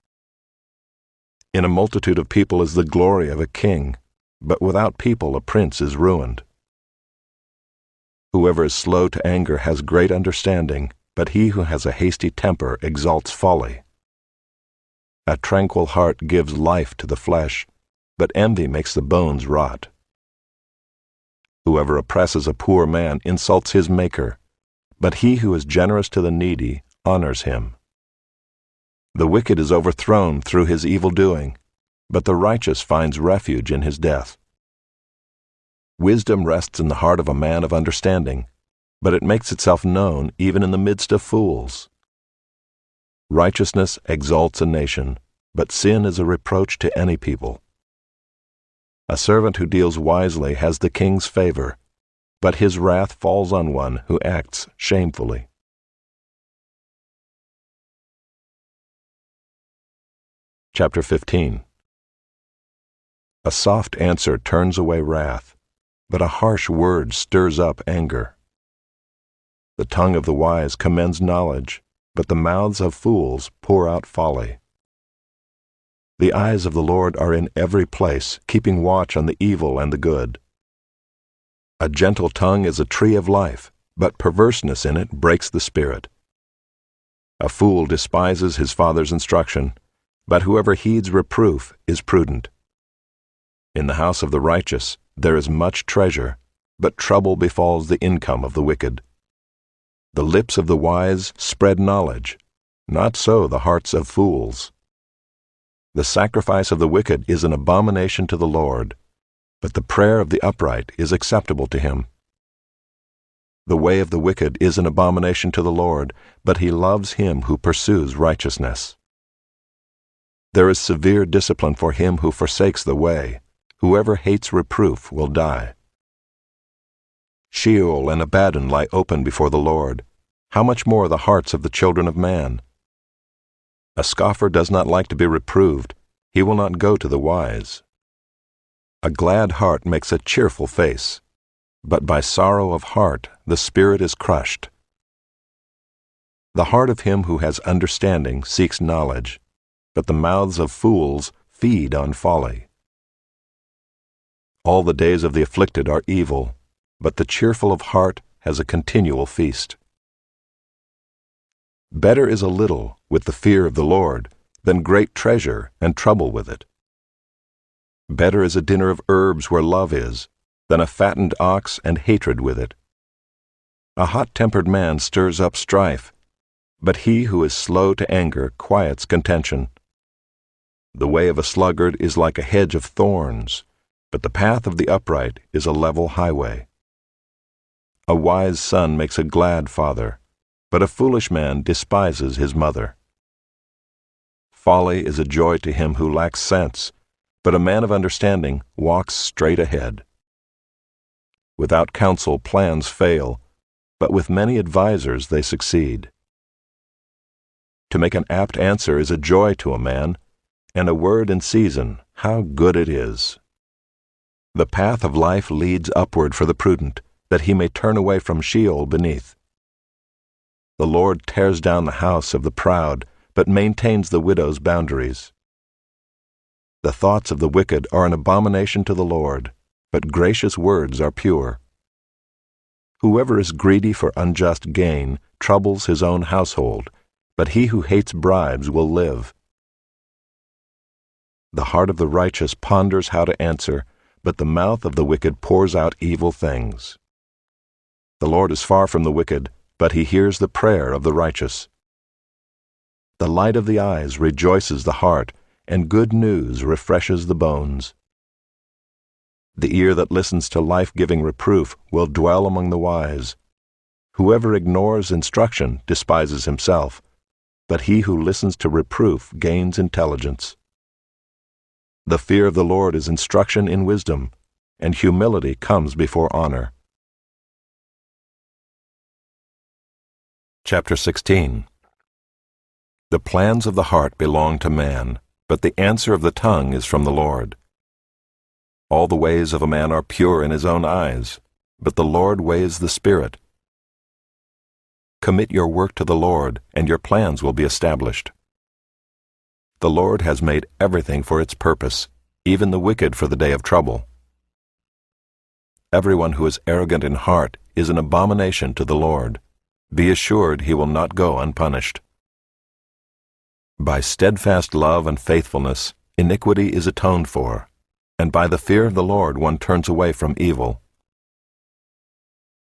In a multitude of people is the glory of a king, but without people a prince is ruined. Whoever is slow to anger has great understanding, but he who has a hasty temper exalts folly. A tranquil heart gives life to the flesh, but envy makes the bones rot. Whoever oppresses a poor man insults his Maker, but he who is generous to the needy honors him. The wicked is overthrown through his evil doing, but the righteous finds refuge in his death. Wisdom rests in the heart of a man of understanding, but it makes itself known even in the midst of fools. Righteousness exalts a nation, but sin is a reproach to any people. A servant who deals wisely has the king's favor, but his wrath falls on one who acts shamefully. Chapter 15. A soft answer turns away wrath, but a harsh word stirs up anger. The tongue of the wise commends knowledge, but the mouths of fools pour out folly. The eyes of the Lord are in every place, keeping watch on the evil and the good. A gentle tongue is a tree of life, but perverseness in it breaks the spirit. A fool despises his father's instruction, but whoever heeds reproof is prudent. In the house of the righteous there is much treasure, but trouble befalls the income of the wicked. The lips of the wise spread knowledge, not so the hearts of fools. The sacrifice of the wicked is an abomination to the Lord, but the prayer of the upright is acceptable to him. The way of the wicked is an abomination to the Lord, but he loves him who pursues righteousness. There is severe discipline for him who forsakes the way. Whoever hates reproof will die. Sheol and Abaddon lie open before the Lord. How much more the hearts of the children of man? A scoffer does not like to be reproved. He will not go to the wise. A glad heart makes a cheerful face, but by sorrow of heart the spirit is crushed. The heart of him who has understanding seeks knowledge, but the mouths of fools feed on folly. All the days of the afflicted are evil, but the cheerful of heart has a continual feast. Better is a little with the fear of the Lord than great treasure and trouble with it. Better is a dinner of herbs where love is than a fattened ox and hatred with it. A hot-tempered man stirs up strife, but he who is slow to anger quiets contention. The way of a sluggard is like a hedge of thorns, but the path of the upright is a level highway. A wise son makes a glad father, but a foolish man despises his mother. Folly is a joy to him who lacks sense, but a man of understanding walks straight ahead. Without counsel plans fail, but with many advisers they succeed. To make an apt answer is a joy to a man, and a word in season, how good it is. The path of life leads upward for the prudent, that he may turn away from Sheol beneath. The Lord tears down the house of the proud, but maintains the widow's boundaries. The thoughts of the wicked are an abomination to the Lord, but gracious words are pure. Whoever is greedy for unjust gain troubles his own household, but he who hates bribes will live. The heart of the righteous ponders how to answer, but the mouth of the wicked pours out evil things. The Lord is far from the wicked, but he hears the prayer of the righteous. The light of the eyes rejoices the heart, and good news refreshes the bones. The ear that listens to life-giving reproof will dwell among the wise. Whoever ignores instruction despises himself, but he who listens to reproof gains intelligence. The fear of the Lord is instruction in wisdom, and humility comes before honor. Chapter 16. The plans of the heart belong to man, but the answer of the tongue is from the Lord. All the ways of a man are pure in his own eyes, but the Lord weighs the spirit. Commit your work to the Lord, and your plans will be established. The Lord has made everything for its purpose, even the wicked for the day of trouble. Everyone who is arrogant in heart is an abomination to the Lord. Be assured he will not go unpunished. By steadfast love and faithfulness, iniquity is atoned for, and by the fear of the Lord one turns away from evil.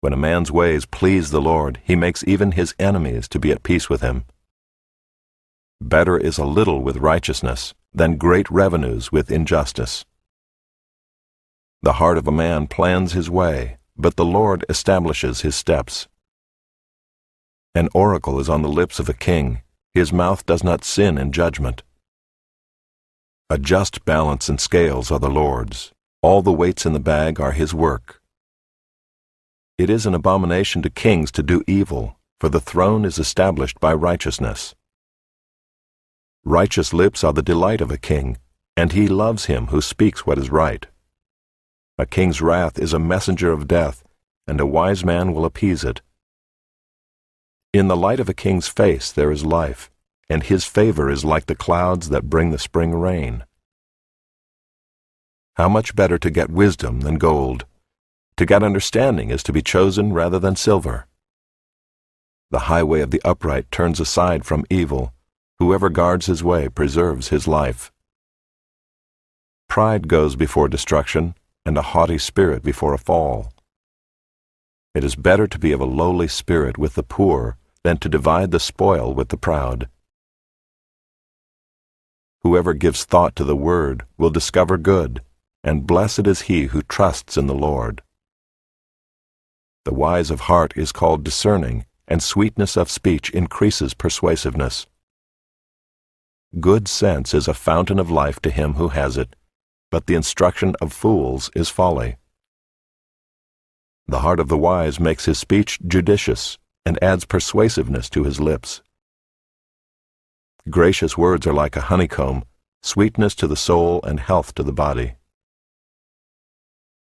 When a man's ways please the Lord, he makes even his enemies to be at peace with him. Better is a little with righteousness than great revenues with injustice. The heart of a man plans his way, but the Lord establishes his steps. An oracle is on the lips of a king. His mouth does not sin in judgment. A just balance and scales are the Lord's. All the weights in the bag are his work. It is an abomination to kings to do evil, for the throne is established by righteousness. Righteous lips are the delight of a king, and he loves him who speaks what is right. A king's wrath is a messenger of death, and a wise man will appease it. In the light of a king's face there is life, and his favor is like the clouds that bring the spring rain. How much better to get wisdom than gold! To get understanding is to be chosen rather than silver. The highway of the upright turns aside from evil. Whoever guards his way preserves his life. Pride goes before destruction, and a haughty spirit before a fall. It is better to be of a lowly spirit with the poor than to divide the spoil with the proud. Whoever gives thought to the word will discover good, and blessed is he who trusts in the Lord. The wise of heart is called discerning, and sweetness of speech increases persuasiveness. Good sense is a fountain of life to him who has it, but the instruction of fools is folly. The heart of the wise makes his speech judicious, and adds persuasiveness to his lips. Gracious words are like a honeycomb, sweetness to the soul and health to the body.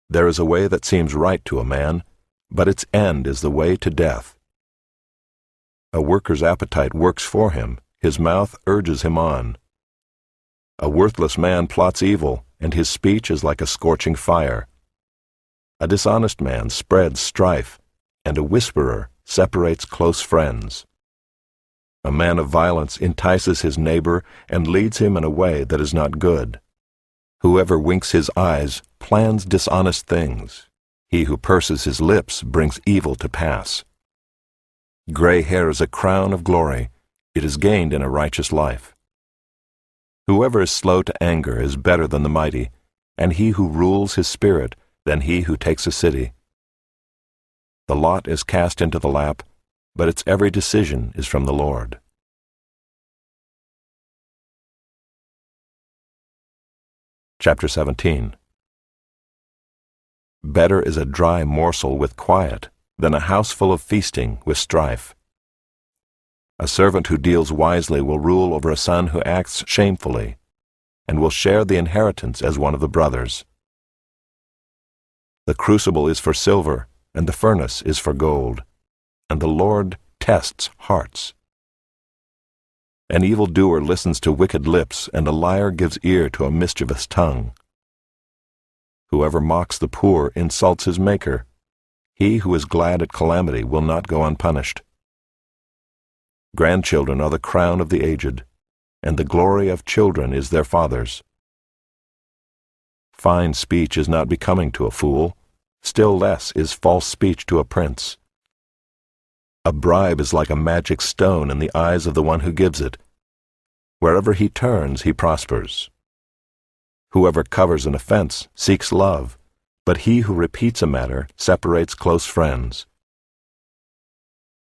There is a way that seems right to a man, but its end is the way to death. A worker's appetite works for him, his mouth urges him on. A worthless man plots evil, and his speech is like a scorching fire. A dishonest man spreads strife, and a whisperer separates close friends. A man of violence entices his neighbor and leads him in a way that is not good. Whoever winks his eyes plans dishonest things. He who purses his lips brings evil to pass. Gray hair is a crown of glory. It is gained in a righteous life. Whoever is slow to anger is better than the mighty, and he who rules his spirit than he who takes a city. The lot is cast into the lap, but its every decision is from the Lord. Chapter 17. Better is a dry morsel with quiet than a house full of feasting with strife. A servant who deals wisely will rule over a son who acts shamefully, and will share the inheritance as one of the brothers. The crucible is for silver, and the furnace is for gold, and the Lord tests hearts. An evildoer listens to wicked lips, and a liar gives ear to a mischievous tongue. Whoever mocks the poor insults his Maker. He who is glad at calamity will not go unpunished. Grandchildren are the crown of the aged, and the glory of children is their fathers. Fine speech is not becoming to a fool, still less is false speech to a prince. A bribe is like a magic stone in the eyes of the one who gives it. Wherever he turns, he prospers. Whoever covers an offense seeks love, but he who repeats a matter separates close friends.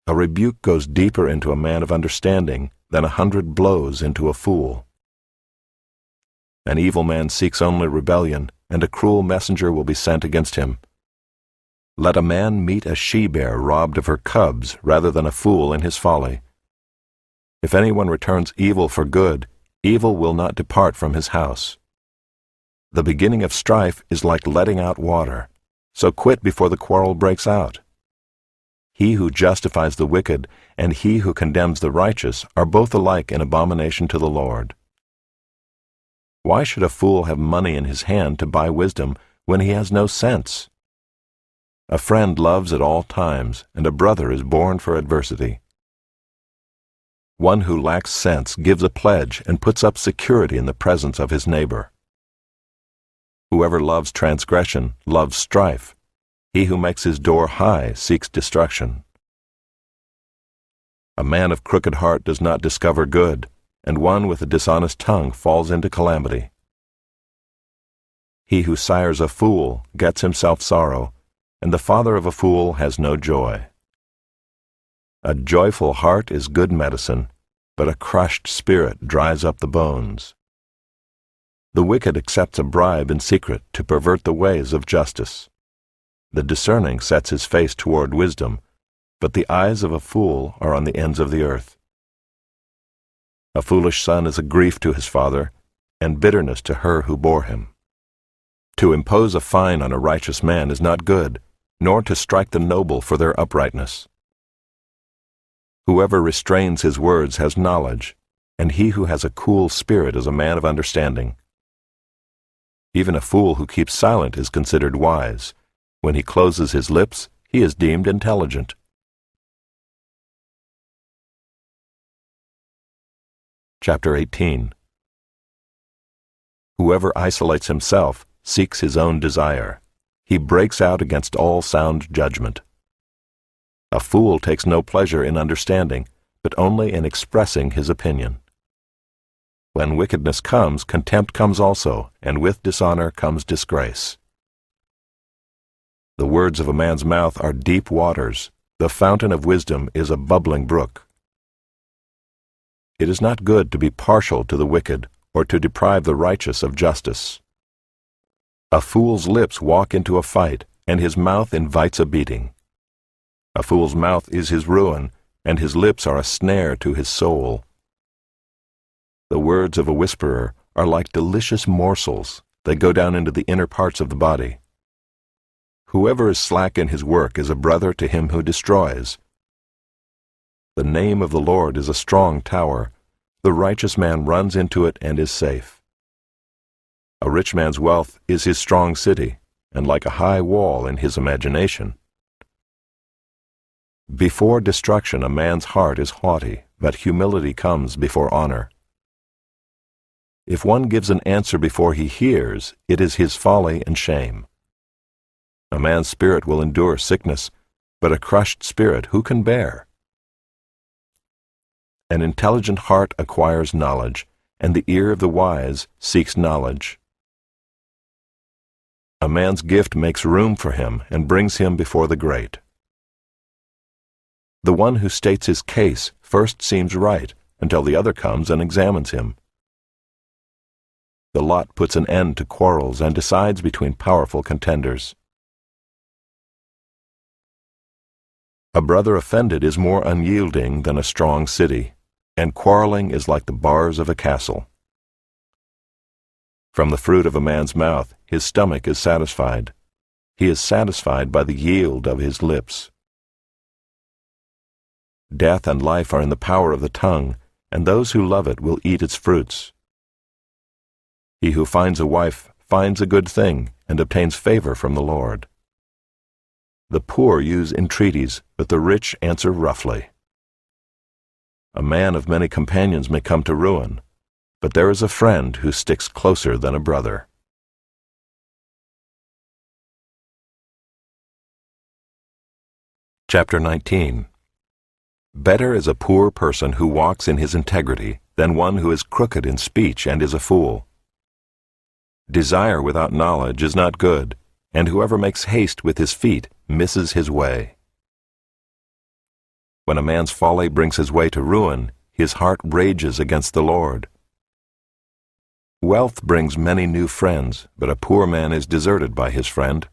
A rebuke goes deeper into a man of understanding than 100 blows into a fool. An evil man seeks only rebellion, and a cruel messenger will be sent against him. Let a man meet a she-bear robbed of her cubs rather than a fool in his folly. If anyone returns evil for good, evil will not depart from his house. The beginning of strife is like letting out water, so quit before the quarrel breaks out. He who justifies the wicked and he who condemns the righteous are both alike an abomination to the Lord. Why should a fool have money in his hand to buy wisdom when he has no sense? A friend loves at all times, and a brother is born for adversity. One who lacks sense gives a pledge and puts up security in the presence of his neighbor. Whoever loves transgression loves strife. He who makes his door high seeks destruction. A man of crooked heart does not discover good, and one with a dishonest tongue falls into calamity. He who sires a fool gets himself sorrow, and the father of a fool has no joy. A joyful heart is good medicine, but a crushed spirit dries up the bones. The wicked accepts a bribe in secret to pervert the ways of justice. The discerning sets his face toward wisdom, but the eyes of a fool are on the ends of the earth. A foolish son is a grief to his father, and bitterness to her who bore him. To impose a fine on a righteous man is not good, nor to strike the noble for their uprightness. Whoever restrains his words has knowledge, and he who has a cool spirit is a man of understanding. Even a fool who keeps silent is considered wise. When he closes his lips, he is deemed intelligent. Chapter 18. Whoever isolates himself seeks his own desire. He breaks out against all sound judgment. A fool takes no pleasure in understanding, but only in expressing his opinion. When wickedness comes, contempt comes also, and with dishonor comes disgrace. The words of a man's mouth are deep waters. The fountain of wisdom is a bubbling brook. It is not good to be partial to the wicked, or to deprive the righteous of justice. A fool's lips walk into a fight, and his mouth invites a beating. A fool's mouth is his ruin, and his lips are a snare to his soul. The words of a whisperer are like delicious morsels. They go down into the inner parts of the body. Whoever is slack in his work is a brother to him who destroys. The name of the Lord is a strong tower. The righteous man runs into it and is safe. A rich man's wealth is his strong city, and like a high wall in his imagination. Before destruction a man's heart is haughty, but humility comes before honor. If one gives an answer before he hears, it is his folly and shame. A man's spirit will endure sickness, but a crushed spirit who can bear? An intelligent heart acquires knowledge, and the ear of the wise seeks knowledge. A man's gift makes room for him and brings him before the great. The one who states his case first seems right until the other comes and examines him. The lot puts an end to quarrels and decides between powerful contenders. A brother offended is more unyielding than a strong city, and quarreling is like the bars of a castle. From the fruit of a man's mouth his stomach is satisfied. He is satisfied by the yield of his lips. Death and life are in the power of the tongue, and those who love it will eat its fruits. He who finds a wife finds a good thing and obtains favor from the Lord. The poor use entreaties, but the rich answer roughly. A man of many companions may come to ruin, but there is a friend who sticks closer than a brother. Chapter 19. Better is a poor person who walks in his integrity than one who is crooked in speech and is a fool. Desire without knowledge is not good, and whoever makes haste with his feet misses his way. When a man's folly brings his way to ruin, his heart rages against the Lord. Wealth brings many new friends, but a poor man is deserted by his friend.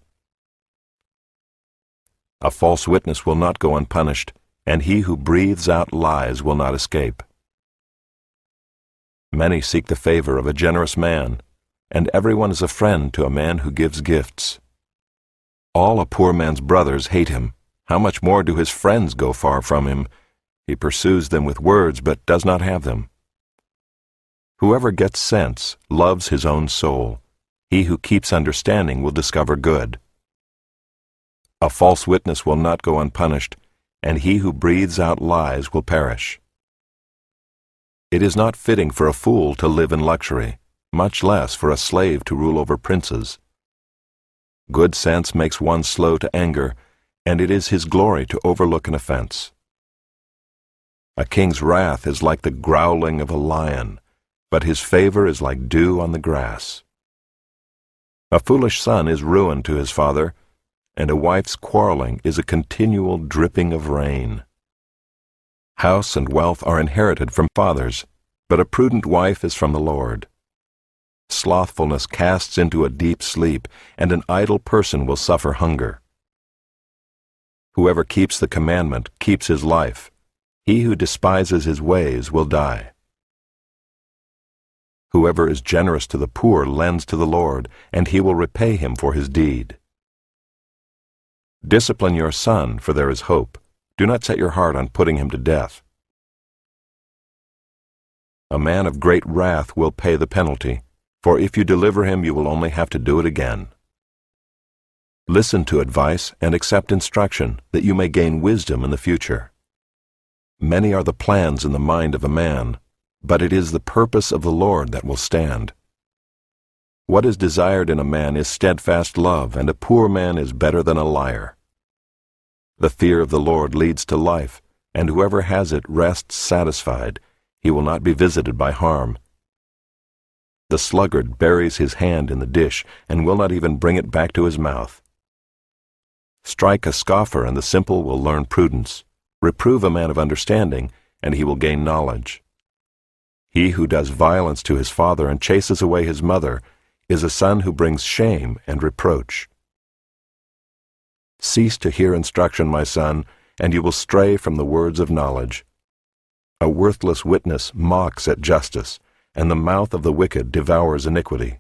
A false witness will not go unpunished, and he who breathes out lies will not escape. Many seek the favor of a generous man, and everyone is a friend to a man who gives gifts. All a poor man's brothers hate him. How much more do his friends go far from him? He pursues them with words, but does not have them. Whoever gets sense loves his own soul. He who keeps understanding will discover good. A false witness will not go unpunished, and he who breathes out lies will perish. It is not fitting for a fool to live in luxury, much less for a slave to rule over princes. Good sense makes one slow to anger, and it is his glory to overlook an offense. A king's wrath is like the growling of a lion, but his favor is like dew on the grass. A foolish son is ruin to his father, and a wife's quarreling is a continual dripping of rain. House and wealth are inherited from fathers, but a prudent wife is from the Lord. Slothfulness casts into a deep sleep, and an idle person will suffer hunger. Whoever keeps the commandment keeps his life. He who despises his ways will die. Whoever is generous to the poor lends to the Lord, and he will repay him for his deed. Discipline your son, for there is hope. Do not set your heart on putting him to death. A man of great wrath will pay the penalty, for if you deliver him, you will only have to do it again. Listen to advice and accept instruction, that you may gain wisdom in the future. Many are the plans in the mind of a man, but it is the purpose of the Lord that will stand. What is desired in a man is steadfast love, and a poor man is better than a liar. The fear of the Lord leads to life, and whoever has it rests satisfied. He will not be visited by harm. The sluggard buries his hand in the dish, and will not even bring it back to his mouth. Strike a scoffer, and the simple will learn prudence. Reprove a man of understanding, and he will gain knowledge. He who does violence to his father and chases away his mother is a son who brings shame and reproach. Cease to hear instruction, my son, and you will stray from the words of knowledge. A worthless witness mocks at justice, and the mouth of the wicked devours iniquity.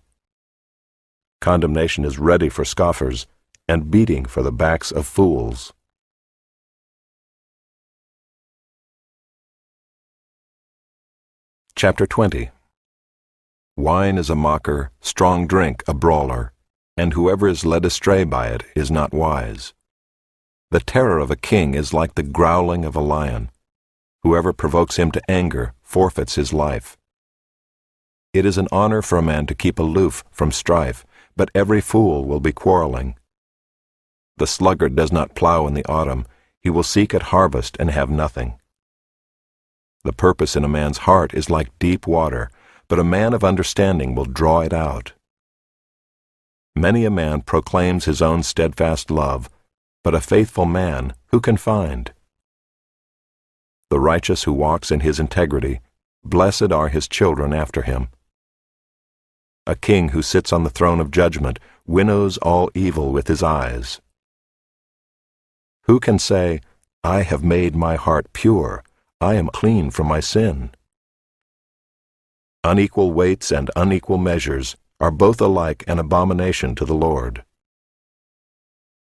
Condemnation is ready for scoffers, and beating for the backs of fools. Chapter 20. Wine is a mocker, strong drink a brawler, and whoever is led astray by it is not wise. The terror of a king is like the growling of a lion. Whoever provokes him to anger forfeits his life. It is an honor for a man to keep aloof from strife, but every fool will be quarreling. The sluggard does not plow in the autumn. He will seek at harvest and have nothing. The purpose in a man's heart is like deep water, but a man of understanding will draw it out. Many a man proclaims his own steadfast love, but a faithful man who can find? The righteous who walks in his integrity, blessed are his children after him. A king who sits on the throne of judgment winnows all evil with his eyes. Who can say, I have made my heart pure, I am clean from my sin? Unequal weights and unequal measures are both alike an abomination to the Lord.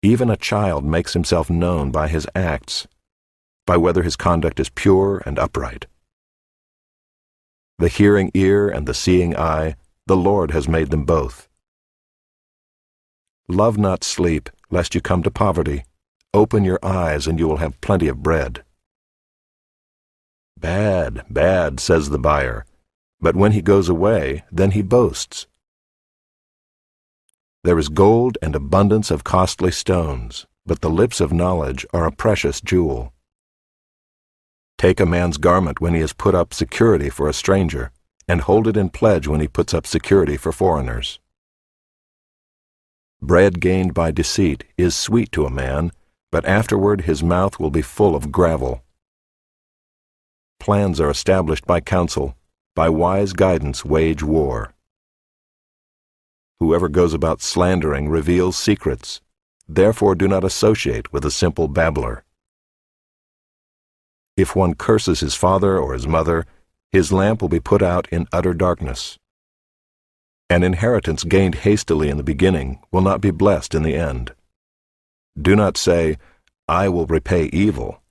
Even a child makes himself known by his acts, by whether his conduct is pure and upright. The hearing ear and the seeing eye, the Lord has made them both. Love not sleep, lest you come to poverty. Open your eyes, and you will have plenty of bread. Bad, bad, says the buyer, but when he goes away, then he boasts. There is gold and abundance of costly stones, but the lips of knowledge are a precious jewel. Take a man's garment when he has put up security for a stranger, and hold it in pledge when he puts up security for foreigners. Bread gained by deceit is sweet to a man, but afterward his mouth will be full of gravel. Plans are established by counsel, by wise guidance wage war. Whoever goes about slandering reveals secrets. Therefore do not associate with a simple babbler. If one curses his father or his mother, his lamp will be put out in utter darkness. An inheritance gained hastily in the beginning will not be blessed in the end. Do not say, I will repay evil.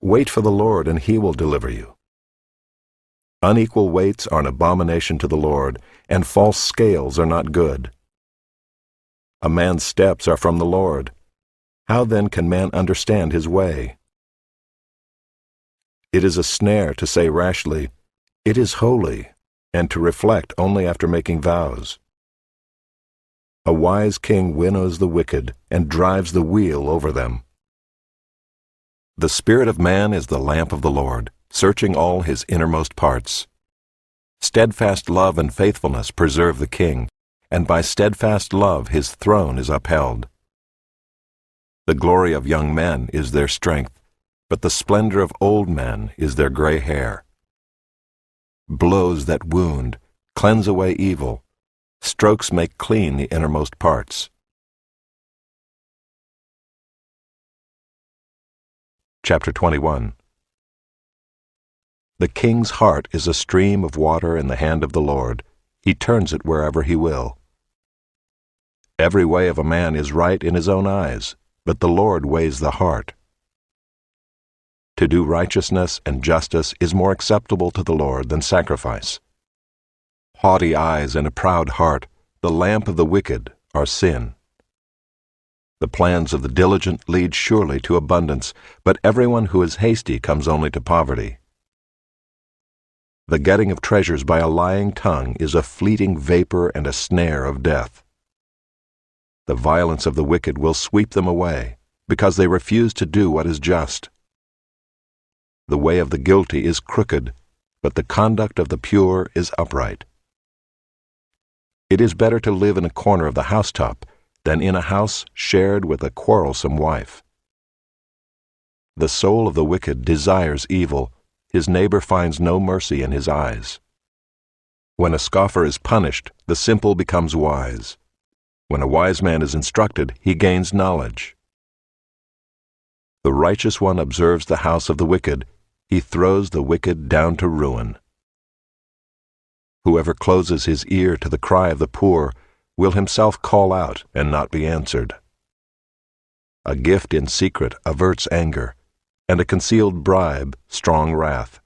Wait for the Lord, and he will deliver you. Unequal weights are an abomination to the Lord, and false scales are not good. A man's steps are from the Lord. How then can man understand his way? It is a snare to say rashly, "It is holy," and to reflect only after making vows. A wise king winnows the wicked and drives the wheel over them. The spirit of man is the lamp of the Lord, searching all his innermost parts. Steadfast love and faithfulness preserve the king, and by steadfast love his throne is upheld. The glory of young men is their strength, but the splendor of old men is their gray hair. Blows that wound cleanse away evil. Strokes make clean the innermost parts. Chapter 21. The king's heart is a stream of water in the hand of the Lord. He turns it wherever he will. Every way of a man is right in his own eyes, but the Lord weighs the heart. To do righteousness and justice is more acceptable to the Lord than sacrifice. Haughty eyes and a proud heart, the lamp of the wicked, are sin. The plans of the diligent lead surely to abundance, but everyone who is hasty comes only to poverty. The getting of treasures by a lying tongue is a fleeting vapor and a snare of death. The violence of the wicked will sweep them away, because they refuse to do what is just. The way of the guilty is crooked, but the conduct of the pure is upright. It is better to live in a corner of the housetop than in a house shared with a quarrelsome wife. The soul of the wicked desires evil. His neighbor finds no mercy in his eyes. When a scoffer is punished, the simple becomes wise. When a wise man is instructed, he gains knowledge. The righteous one observes the house of the wicked. He throws the wicked down to ruin. Whoever closes his ear to the cry of the poor will himself call out and not be answered. A gift in secret averts anger, and a concealed bribe strong wrath.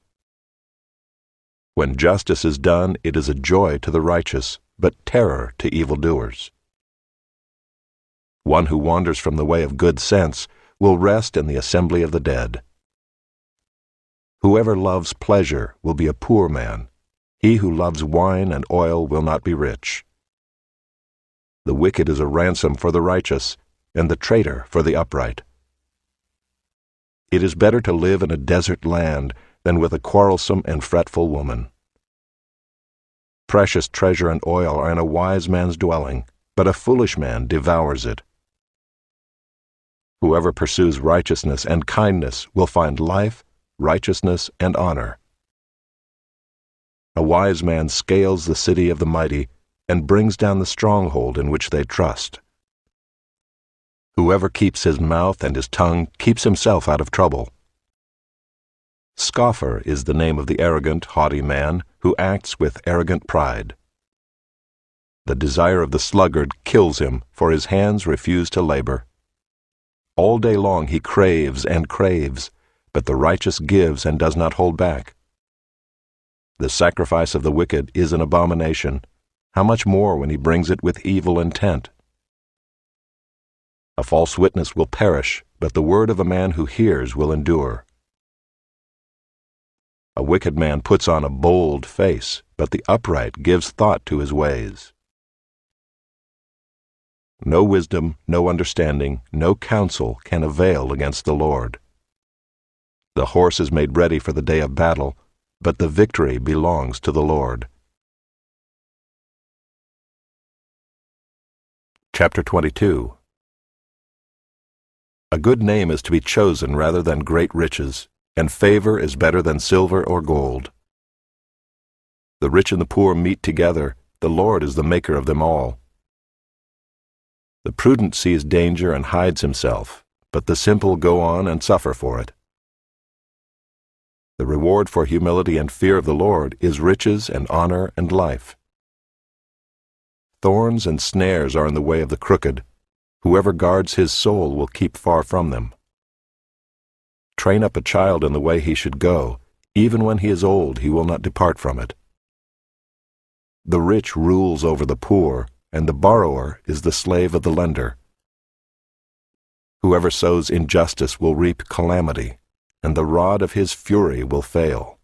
When justice is done, it is a joy to the righteous, but terror to evildoers. One who wanders from the way of good sense will rest in the assembly of the dead. Whoever loves pleasure will be a poor man. He who loves wine and oil will not be rich. The wicked is a ransom for the righteous, and the traitor for the upright. It is better to live in a desert land than with a quarrelsome and fretful woman. Precious treasure and oil are in a wise man's dwelling, but a foolish man devours it. Whoever pursues righteousness and kindness will find life, righteousness, and honor. A wise man scales the city of the mighty and brings down the stronghold in which they trust. Whoever keeps his mouth and his tongue keeps himself out of trouble. Scoffer is the name of the arrogant, haughty man who acts with arrogant pride. The desire of the sluggard kills him, for his hands refuse to labor. All day long he craves and craves, but the righteous gives and does not hold back. The sacrifice of the wicked is an abomination. How much more when he brings it with evil intent? A false witness will perish, but the word of a man who hears will endure. A wicked man puts on a bold face, but the upright gives thought to his ways. No wisdom, no understanding, no counsel can avail against the Lord. The horse is made ready for the day of battle, but the victory belongs to the Lord. Chapter 22. A good name is to be chosen rather than great riches, and favor is better than silver or gold. The rich and the poor meet together. The Lord is the maker of them all. The prudent sees danger and hides himself, but the simple go on and suffer for it. The reward for humility and fear of the Lord is riches and honor and life. Thorns and snares are in the way of the crooked. Whoever guards his soul will keep far from them. Train up a child in the way he should go. Even when he is old, he will not depart from it. The rich rules over the poor, and the borrower is the slave of the lender. Whoever sows injustice will reap calamity, and the rod of his fury will fail.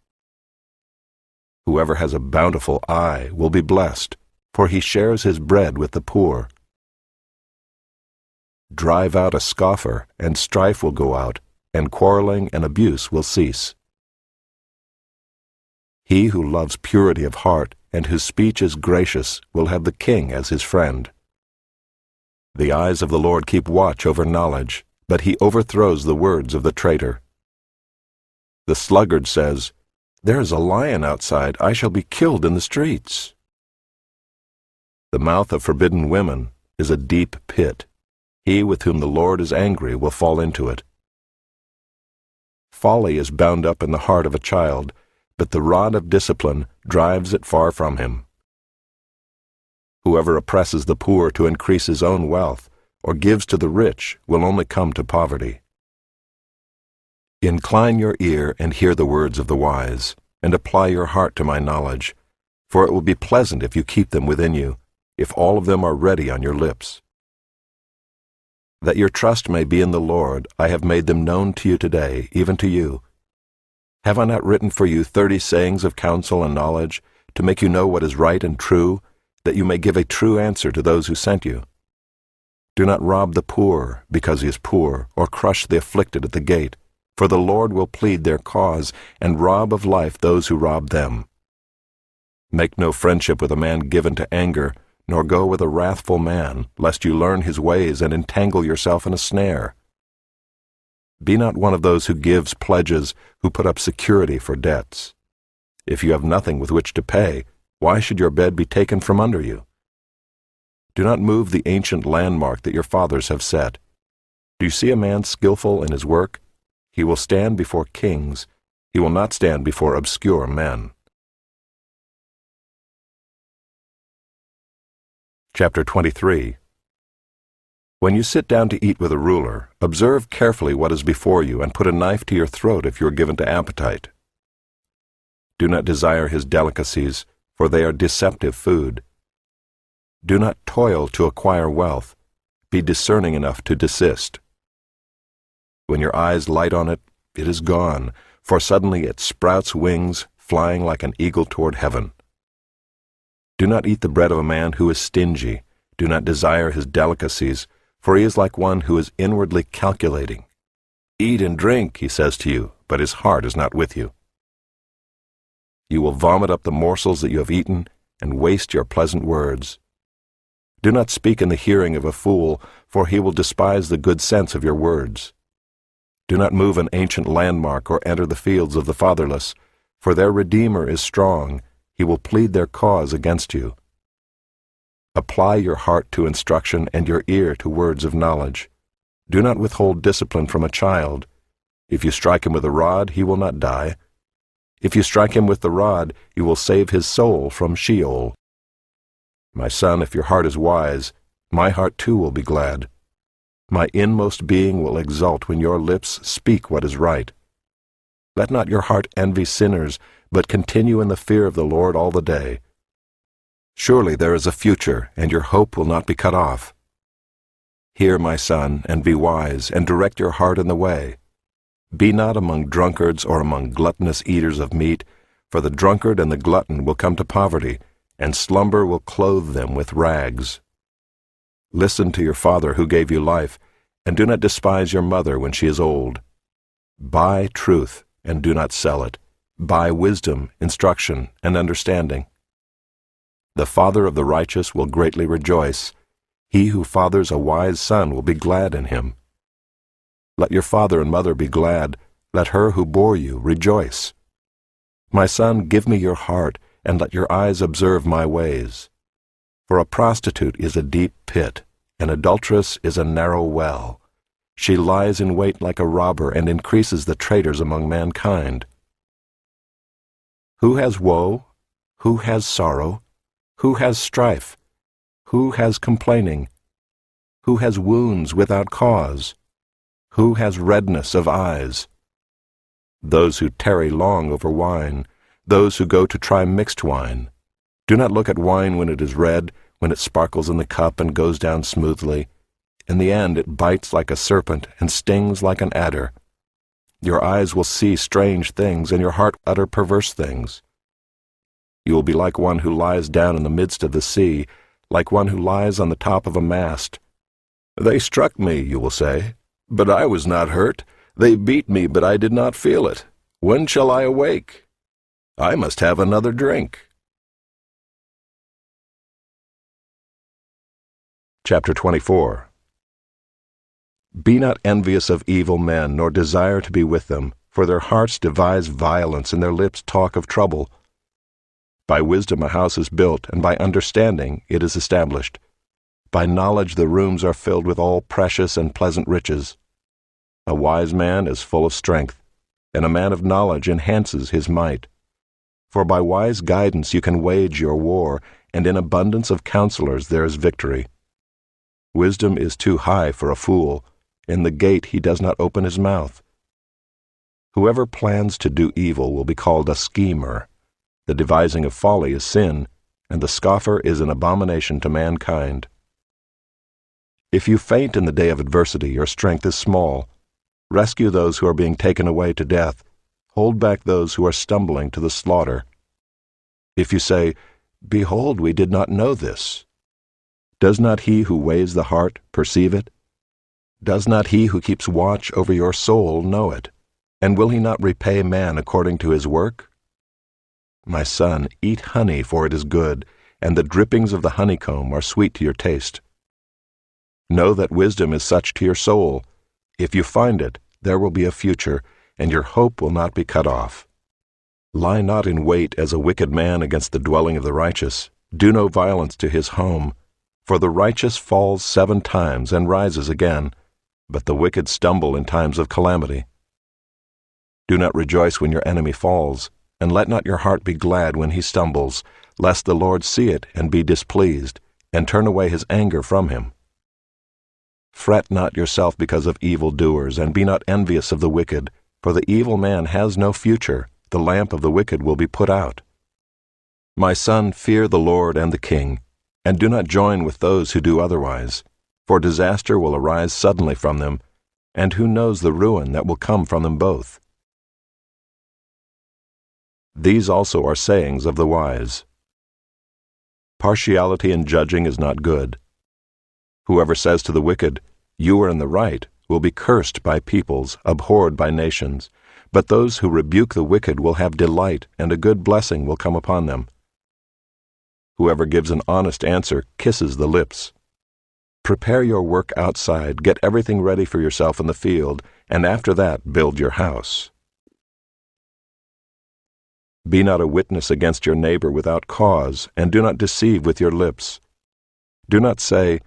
Whoever has a bountiful eye will be blessed, for he shares his bread with the poor. Drive out a scoffer, and strife will go out, and quarreling and abuse will cease. He who loves purity of heart and whose speech is gracious will have the king as his friend. The eyes of the Lord keep watch over knowledge, but he overthrows the words of the traitor. The sluggard says, "There is a lion outside, I shall be killed in the streets." The mouth of forbidden women is a deep pit. He with whom the Lord is angry will fall into it. Folly is bound up in the heart of a child, but the rod of discipline drives it far from him. Whoever oppresses the poor to increase his own wealth, or gives to the rich, will only come to poverty. Incline your ear and hear the words of the wise, and apply your heart to my knowledge, for it will be pleasant if you keep them within you, if all of them are ready on your lips. That your trust may be in the Lord, I have made them known to you today, even to you. Have I not written for you 30 sayings of counsel and knowledge, to make you know what is right and true, that you may give a true answer to those who sent you? Do not rob the poor because he is poor, or crush the afflicted at the gate, for the Lord will plead their cause, and rob of life those who rob them. Make no friendship with a man given to anger, nor go with a wrathful man, lest you learn his ways and entangle yourself in a snare. Be not one of those who gives pledges, who put up security for debts. If you have nothing with which to pay, why should your bed be taken from under you? Do not move the ancient landmark that your fathers have set. Do you see a man skillful in his work? He will stand before kings. He will not stand before obscure men. Chapter 23. When you sit down to eat with a ruler, observe carefully what is before you, and put a knife to your throat if you are given to appetite. Do not desire his delicacies, for they are deceptive food. Do not toil to acquire wealth. Be discerning enough to desist. When your eyes light on it, it is gone, for suddenly it sprouts wings, flying like an eagle toward heaven. Do not eat the bread of a man who is stingy. Do not desire his delicacies, for he is like one who is inwardly calculating. Eat and drink, he says to you, but his heart is not with you. You will vomit up the morsels that you have eaten, and waste your pleasant words. Do not speak in the hearing of a fool, for he will despise the good sense of your words. Do not move an ancient landmark or enter the fields of the fatherless, for their Redeemer is strong. He will plead their cause against you. Apply your heart to instruction and your ear to words of knowledge. Do not withhold discipline from a child. If you strike him with a rod, he will not die. If you strike him with the rod, you will save his soul from Sheol. My son, if your heart is wise, my heart too will be glad. My inmost being will exult when your lips speak what is right. Let not your heart envy sinners, but continue in the fear of the Lord all the day. Surely there is a future, and your hope will not be cut off. Hear, my son, and be wise, and direct your heart in the way. Be not among drunkards or among gluttonous eaters of meat, for the drunkard and the glutton will come to poverty, and slumber will clothe them with rags. Listen to your father who gave you life, and do not despise your mother when she is old. Buy truth, and do not sell it. Buy wisdom, instruction, and understanding. The father of the righteous will greatly rejoice. He who fathers a wise son will be glad in him. Let your father and mother be glad. Let her who bore you rejoice. My son, give me your heart, and let your eyes observe my ways. For a prostitute is a deep pit, an adulteress is a narrow well. She lies in wait like a robber and increases the traitors among mankind. Who has woe? Who has sorrow? Who has strife? Who has complaining? Who has wounds without cause? Who has redness of eyes? those who tarry long over wine, those who go to try mixed wine. Do not look at wine when it is red, when it sparkles in the cup and goes down smoothly. In the end it bites like a serpent and stings like an adder. Your eyes will see strange things, and your heart utter perverse things. You will be like one who lies down in the midst of the sea, like one who lies on the top of a mast. They struck me, you will say, but I was not hurt. They beat me, but I did not feel it. When shall I awake? I must have another drink. Chapter 24. Be not envious of evil men, nor desire to be with them, for their hearts devise violence, and their lips talk of trouble. By wisdom a house is built, and by understanding it is established. By knowledge the rooms are filled with all precious and pleasant riches. A wise man is full of strength, and a man of knowledge enhances his might. For by wise guidance you can wage your war, and in abundance of counselors there is victory. Wisdom is too high for a fool. In the gate he does not open his mouth. Whoever plans to do evil will be called a schemer. The devising of folly is sin, and the scoffer is an abomination to mankind. If you faint in the day of adversity, your strength is small. Rescue those who are being taken away to death. Hold back those who are stumbling to the slaughter. If you say, "Behold, we did not know this," does not he who weighs the heart perceive it? Does not he who keeps watch over your soul know it? And will he not repay man according to his work? My son, eat honey, for it is good, and the drippings of the honeycomb are sweet to your taste. Know that wisdom is such to your soul. If you find it, there will be a future, and your hope will not be cut off. Lie not in wait as a wicked man against the dwelling of the righteous. Do no violence to his home. For the righteous falls 7 times and rises again, but the wicked stumble in times of calamity. Do not rejoice when your enemy falls, and let not your heart be glad when he stumbles, lest the Lord see it and be displeased, and turn away his anger from him. Fret not yourself because of evildoers, and be not envious of the wicked, for the evil man has no future. The lamp of the wicked will be put out. My son, fear the Lord and the king, and do not join with those who do otherwise, for disaster will arise suddenly from them, and who knows the ruin that will come from them both? These also are sayings of the wise. Partiality in judging is not good. Whoever says to the wicked, "You are in the right," will be cursed by peoples, abhorred by nations. But those who rebuke the wicked will have delight, and a good blessing will come upon them. Whoever gives an honest answer kisses the lips. Prepare your work outside, get everything ready for yourself in the field, and after that build your house. Be not a witness against your neighbor without cause, and do not deceive with your lips. Do not say,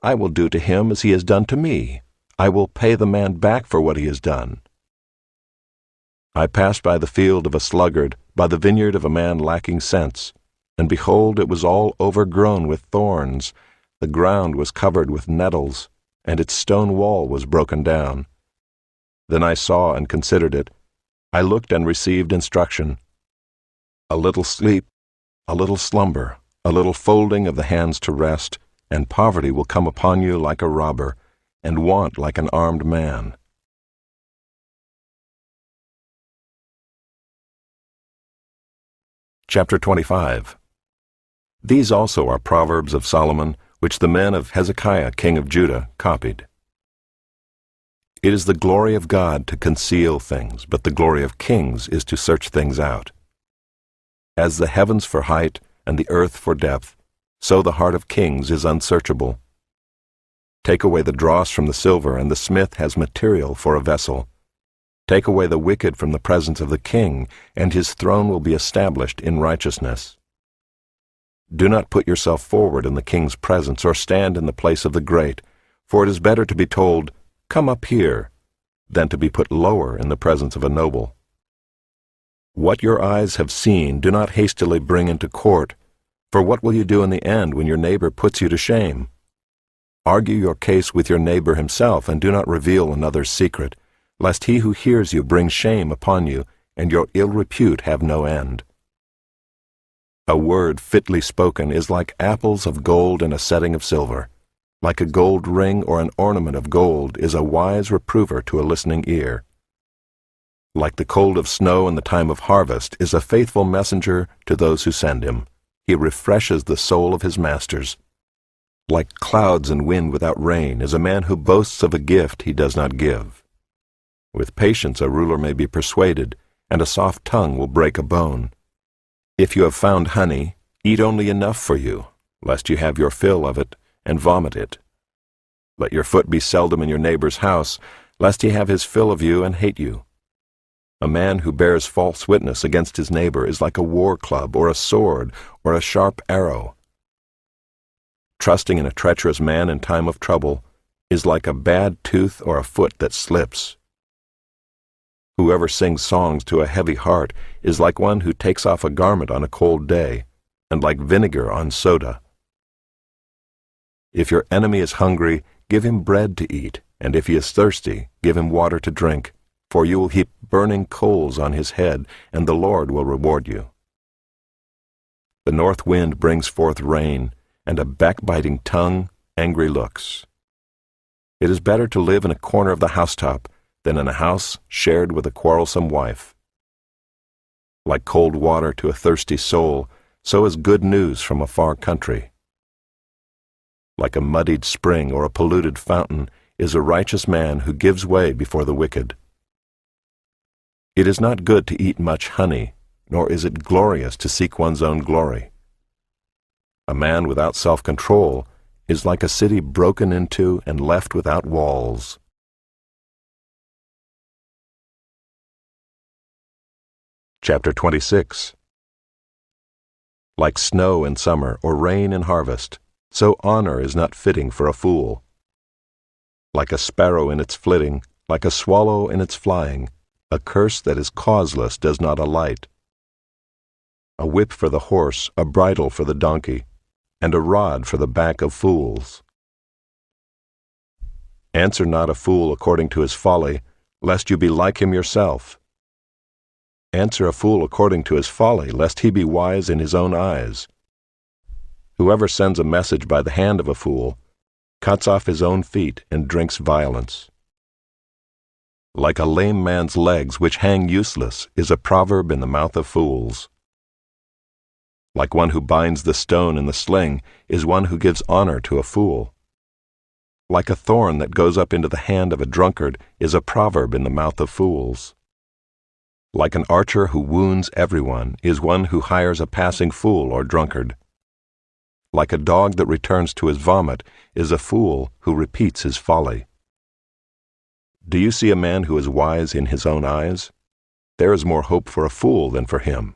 "I will do to him as he has done to me. I will pay the man back for what he has done." I passed by the field of a sluggard, by the vineyard of a man lacking sense, and behold, it was all overgrown with thorns. The ground was covered with nettles, and its stone wall was broken down. Then I saw and considered it. I looked and received instruction. A little sleep, a little slumber, a little folding of the hands to rest, and poverty will come upon you like a robber, and want like an armed man. Chapter 25. These also are Proverbs of Solomon, which the men of Hezekiah king of Judah copied. It is the glory of God to conceal things, but the glory of kings is to search things out. As the heavens for height and the earth for depth, so the heart of kings is unsearchable. Take away the dross from the silver, and the smith has material for a vessel. Take away the wicked from the presence of the king, and his throne will be established in righteousness. Do not put yourself forward in the king's presence, or stand in the place of the great, for it is better to be told, "Come up here," than to be put lower in the presence of a noble. What your eyes have seen, do not hastily bring into court, for what will you do in the end when your neighbor puts you to shame? Argue your case with your neighbor himself, and do not reveal another's secret, lest he who hears you bring shame upon you, and your ill repute have no end. A word fitly spoken is like apples of gold in a setting of silver. Like a gold ring or an ornament of gold is a wise reprover to a listening ear. Like the cold of snow in the time of harvest is a faithful messenger to those who send him. He refreshes the soul of his masters. Like clouds and wind without rain is a man who boasts of a gift he does not give. With patience a ruler may be persuaded, and a soft tongue will break a bone. If you have found honey, eat only enough for you, lest you have your fill of it and vomit it. Let your foot be seldom in your neighbor's house, lest he have his fill of you and hate you. A man who bears false witness against his neighbor is like a war club or a sword or a sharp arrow. Trusting in a treacherous man in time of trouble is like a bad tooth or a foot that slips. Whoever sings songs to a heavy heart is like one who takes off a garment on a cold day, and like vinegar on soda. If your enemy is hungry, give him bread to eat, and if he is thirsty, give him water to drink, for you will heap burning coals on his head, and the Lord will reward you. The north wind brings forth rain, and a backbiting tongue, angry looks. It is better to live in a corner of the housetop than in a house shared with a quarrelsome wife. Like cold water to a thirsty soul, so is good news from a far country. Like a muddied spring or a polluted fountain is a righteous man who gives way before the wicked. It is not good to eat much honey, nor is it glorious to seek one's own glory. A man without self-control is like a city broken into and left without walls. Chapter 26. Like snow in summer or rain in harvest, so honor is not fitting for a fool. Like a sparrow in its flitting, like a swallow in its flying, a curse that is causeless does not alight. A whip for the horse, a bridle for the donkey, and a rod for the back of fools. Answer not a fool according to his folly, lest you be like him yourself. Answer a fool according to his folly, lest he be wise in his own eyes. Whoever sends a message by the hand of a fool cuts off his own feet and drinks violence. Like a lame man's legs which hang useless is a proverb in the mouth of fools. Like one who binds the stone in the sling is one who gives honor to a fool. Like a thorn that goes up into the hand of a drunkard is a proverb in the mouth of fools. Like an archer who wounds everyone is one who hires a passing fool or drunkard. Like a dog that returns to his vomit is a fool who repeats his folly. Do you see a man who is wise in his own eyes? There is more hope for a fool than for him.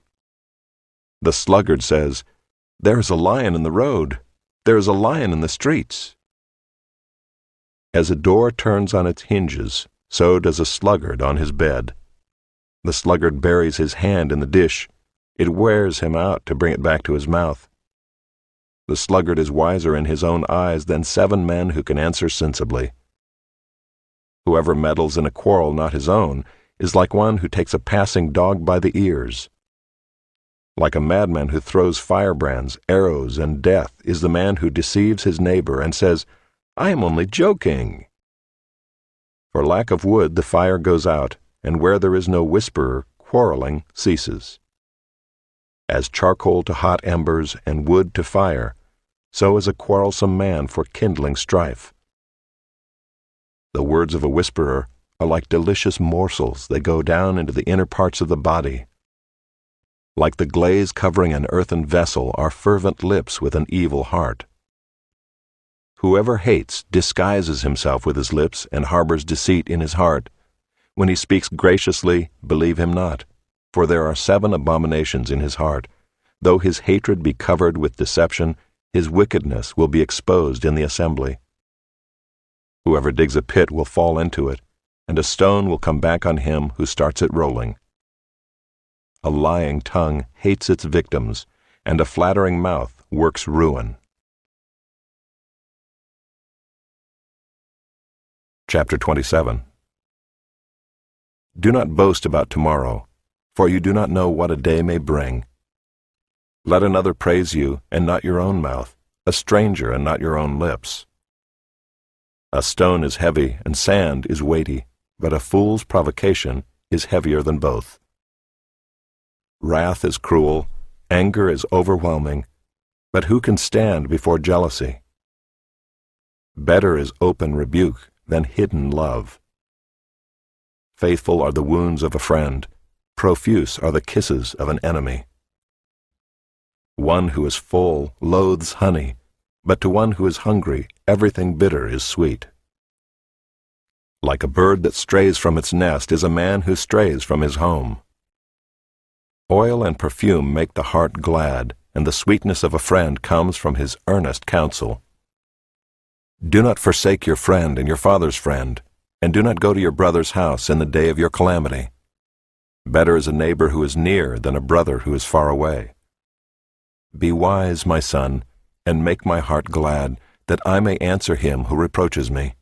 The sluggard says, "There is a lion in the road. There is a lion in the streets." As a door turns on its hinges, so does a sluggard on his bed. The sluggard buries his hand in the dish. It wears him out to bring it back to his mouth. The sluggard is wiser in his own eyes than 7 men who can answer sensibly. Whoever meddles in a quarrel not his own is like one who takes a passing dog by the ears. Like a madman who throws firebrands, arrows, and death is the man who deceives his neighbor and says, "I am only joking." For lack of wood the fire goes out, and where there is no whisperer, quarreling ceases. As charcoal to hot embers and wood to fire, so is a quarrelsome man for kindling strife. The words of a whisperer are like delicious morsels that go down into the inner parts of the body. Like the glaze covering an earthen vessel are fervent lips with an evil heart. Whoever hates disguises himself with his lips and harbors deceit in his heart. When he speaks graciously, believe him not, for there are 7 abominations in his heart. Though his hatred be covered with deception, his wickedness will be exposed in the assembly. Whoever digs a pit will fall into it, and a stone will come back on him who starts it rolling. A lying tongue hates its victims, and a flattering mouth works ruin. Chapter 27. Do not boast about tomorrow, for you do not know what a day may bring. Let another praise you, and not your own mouth, a stranger, and not your own lips. A stone is heavy, and sand is weighty, but a fool's provocation is heavier than both. Wrath is cruel, anger is overwhelming, but who can stand before jealousy? Better is open rebuke than hidden love. Faithful are the wounds of a friend, profuse are the kisses of an enemy. One who is full loathes honey, but to one who is hungry, everything bitter is sweet. Like a bird that strays from its nest is a man who strays from his home. Oil and perfume make the heart glad, and the sweetness of a friend comes from his earnest counsel. Do not forsake your friend and your father's friend, and do not go to your brother's house in the day of your calamity. Better is a neighbor who is near than a brother who is far away. Be wise, my son, and make my heart glad, that I may answer him who reproaches me.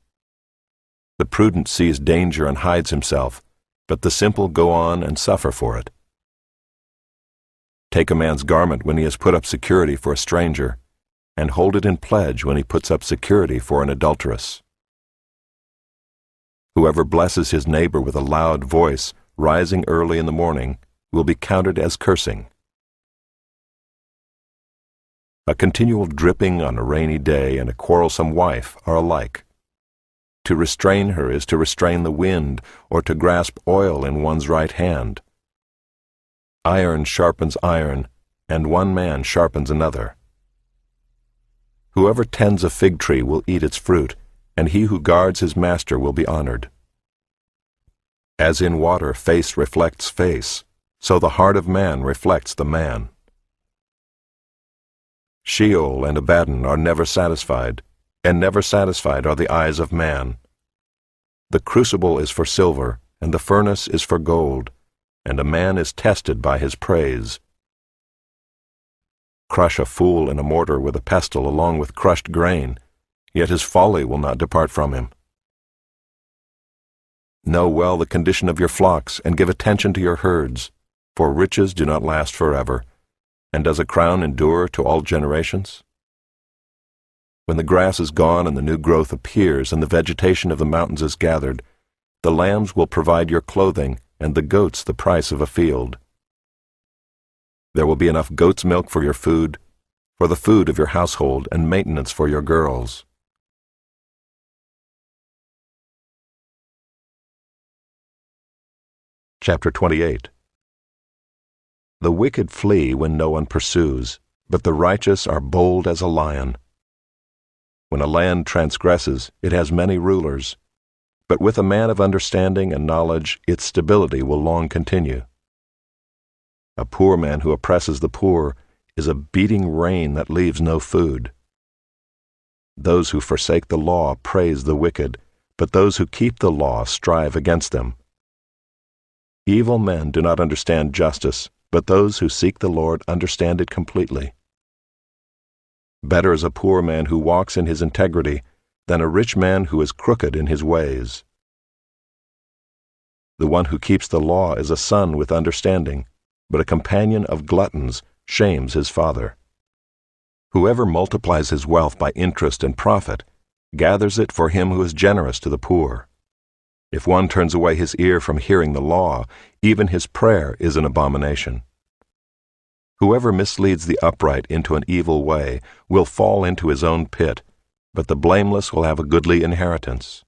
The prudent sees danger and hides himself, but the simple go on and suffer for it. Take a man's garment when he has put up security for a stranger, and hold it in pledge when he puts up security for an adulteress. Whoever blesses his neighbor with a loud voice, rising early in the morning, will be counted as cursing. A continual dripping on a rainy day and a quarrelsome wife are alike. To restrain her is to restrain the wind, or to grasp oil in one's right hand. Iron sharpens iron, and one man sharpens another. Whoever tends a fig tree will eat its fruit, and he who guards his master will be honored. As in water face reflects face, so the heart of man reflects the man. Sheol and Abaddon are never satisfied, and never satisfied are the eyes of man. The crucible is for silver, and the furnace is for gold, and a man is tested by his praise. Crush a fool in a mortar with a pestle along with crushed grain, yet his folly will not depart from him. Know well the condition of your flocks, and give attention to your herds, for riches do not last forever, and does a crown endure to all generations? When the grass is gone and the new growth appears, and the vegetation of the mountains is gathered, the lambs will provide your clothing, and the goats the price of a field. There will be enough goat's milk for your food, for the food of your household, and maintenance for your girls. Chapter 28. The wicked flee when no one pursues, but the righteous are bold as a lion. When a land transgresses, it has many rulers, but with a man of understanding and knowledge, its stability will long continue. A poor man who oppresses the poor is a beating rain that leaves no food. Those who forsake the law praise the wicked, but those who keep the law strive against them. Evil men do not understand justice, but those who seek the Lord understand it completely. Better is a poor man who walks in his integrity than a rich man who is crooked in his ways. The one who keeps the law is a son with understanding, but a companion of gluttons shames his father. Whoever multiplies his wealth by interest and profit gathers it for him who is generous to the poor. If one turns away his ear from hearing the law, even his prayer is an abomination. Whoever misleads the upright into an evil way will fall into his own pit, but the blameless will have a goodly inheritance.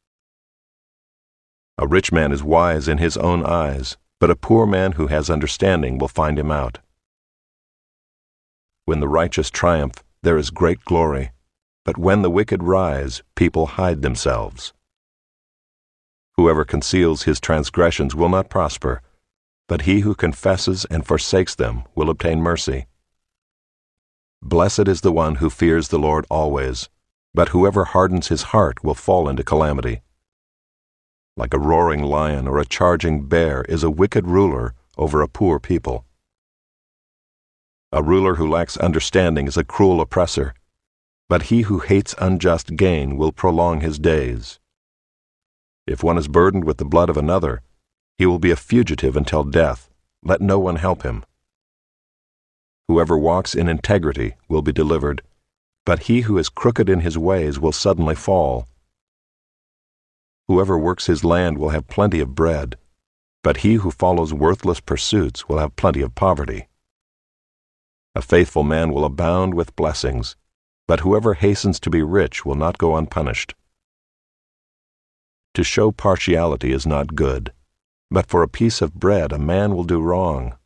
A rich man is wise in his own eyes, but a poor man who has understanding will find him out. When the righteous triumph, there is great glory, but when the wicked rise, people hide themselves. Whoever conceals his transgressions will not prosper, but he who confesses and forsakes them will obtain mercy. Blessed is the one who fears the Lord always, but whoever hardens his heart will fall into calamity. Like a roaring lion or a charging bear is a wicked ruler over a poor people. A ruler who lacks understanding is a cruel oppressor, but he who hates unjust gain will prolong his days. If one is burdened with the blood of another, He will be a fugitive until death. Let no one help him. Whoever walks in integrity will be delivered, but he who is crooked in his ways will suddenly fall. Whoever works his land will have plenty of bread, but he who follows worthless pursuits will have plenty of poverty. A faithful man will abound with blessings, but whoever hastens to be rich will not go unpunished. To show partiality is not good, but for a piece of bread a man will do wrong.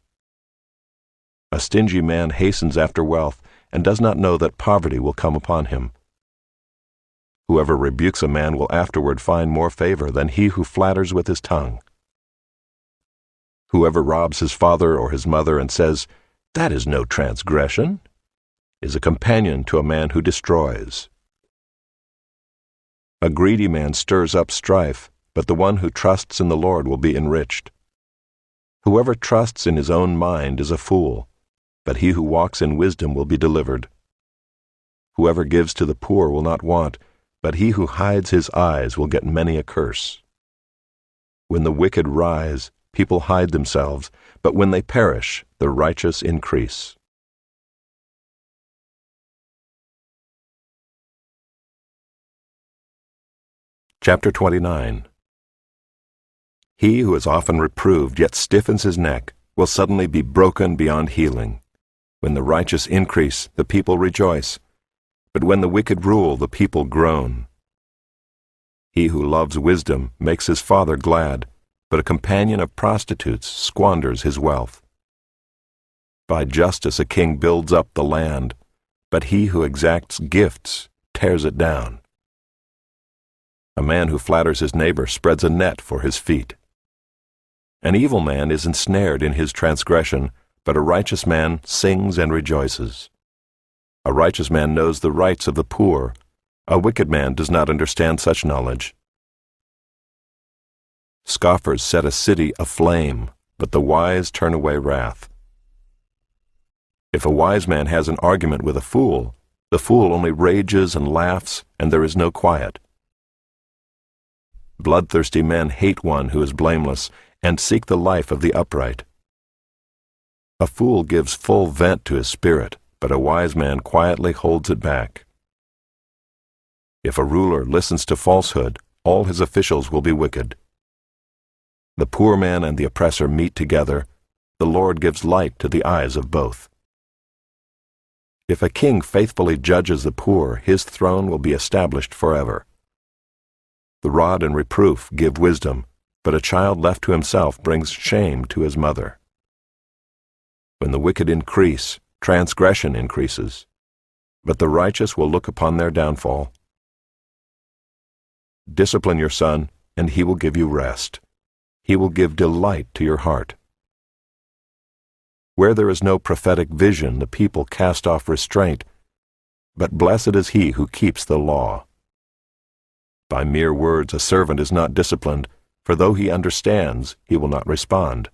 A stingy man hastens after wealth and does not know that poverty will come upon him. Whoever rebukes a man will afterward find more favor than he who flatters with his tongue. Whoever robs his father or his mother and says, "That is no transgression," is a companion to a man who destroys. A greedy man stirs up strife, but the one who trusts in the Lord will be enriched. Whoever trusts in his own mind is a fool, but he who walks in wisdom will be delivered. Whoever gives to the poor will not want, but he who hides his eyes will get many a curse. When the wicked rise, people hide themselves, but when they perish, the righteous increase. Chapter 29. He who is often reproved yet stiffens his neck will suddenly be broken beyond healing. When the righteous increase, the people rejoice, but when the wicked rule, the people groan. He who loves wisdom makes his father glad, but a companion of prostitutes squanders his wealth. By justice a king builds up the land, but he who exacts gifts tears it down. A man who flatters his neighbor spreads a net for his feet. An evil man is ensnared in his transgression, but a righteous man sings and rejoices. A righteous man knows the rights of the poor. A wicked man does not understand such knowledge. Scoffers set a city aflame, but the wise turn away wrath. If a wise man has an argument with a fool, the fool only rages and laughs, and there is no quiet. Bloodthirsty men hate one who is blameless, and seek the life of the upright. A fool gives full vent to his spirit, but a wise man quietly holds it back. If a ruler listens to falsehood, all his officials will be wicked. The poor man and the oppressor meet together. The Lord gives light to the eyes of both. If a king faithfully judges the poor, his throne will be established forever. The rod and reproof give wisdom, but a child left to himself brings shame to his mother. When the wicked increase, transgression increases, but the righteous will look upon their downfall. Discipline your son, and he will give you rest. He will give delight to your heart. Where there is no prophetic vision, the people cast off restraint, but blessed is he who keeps the law. By mere words a servant is not disciplined, for though he understands, he will not respond.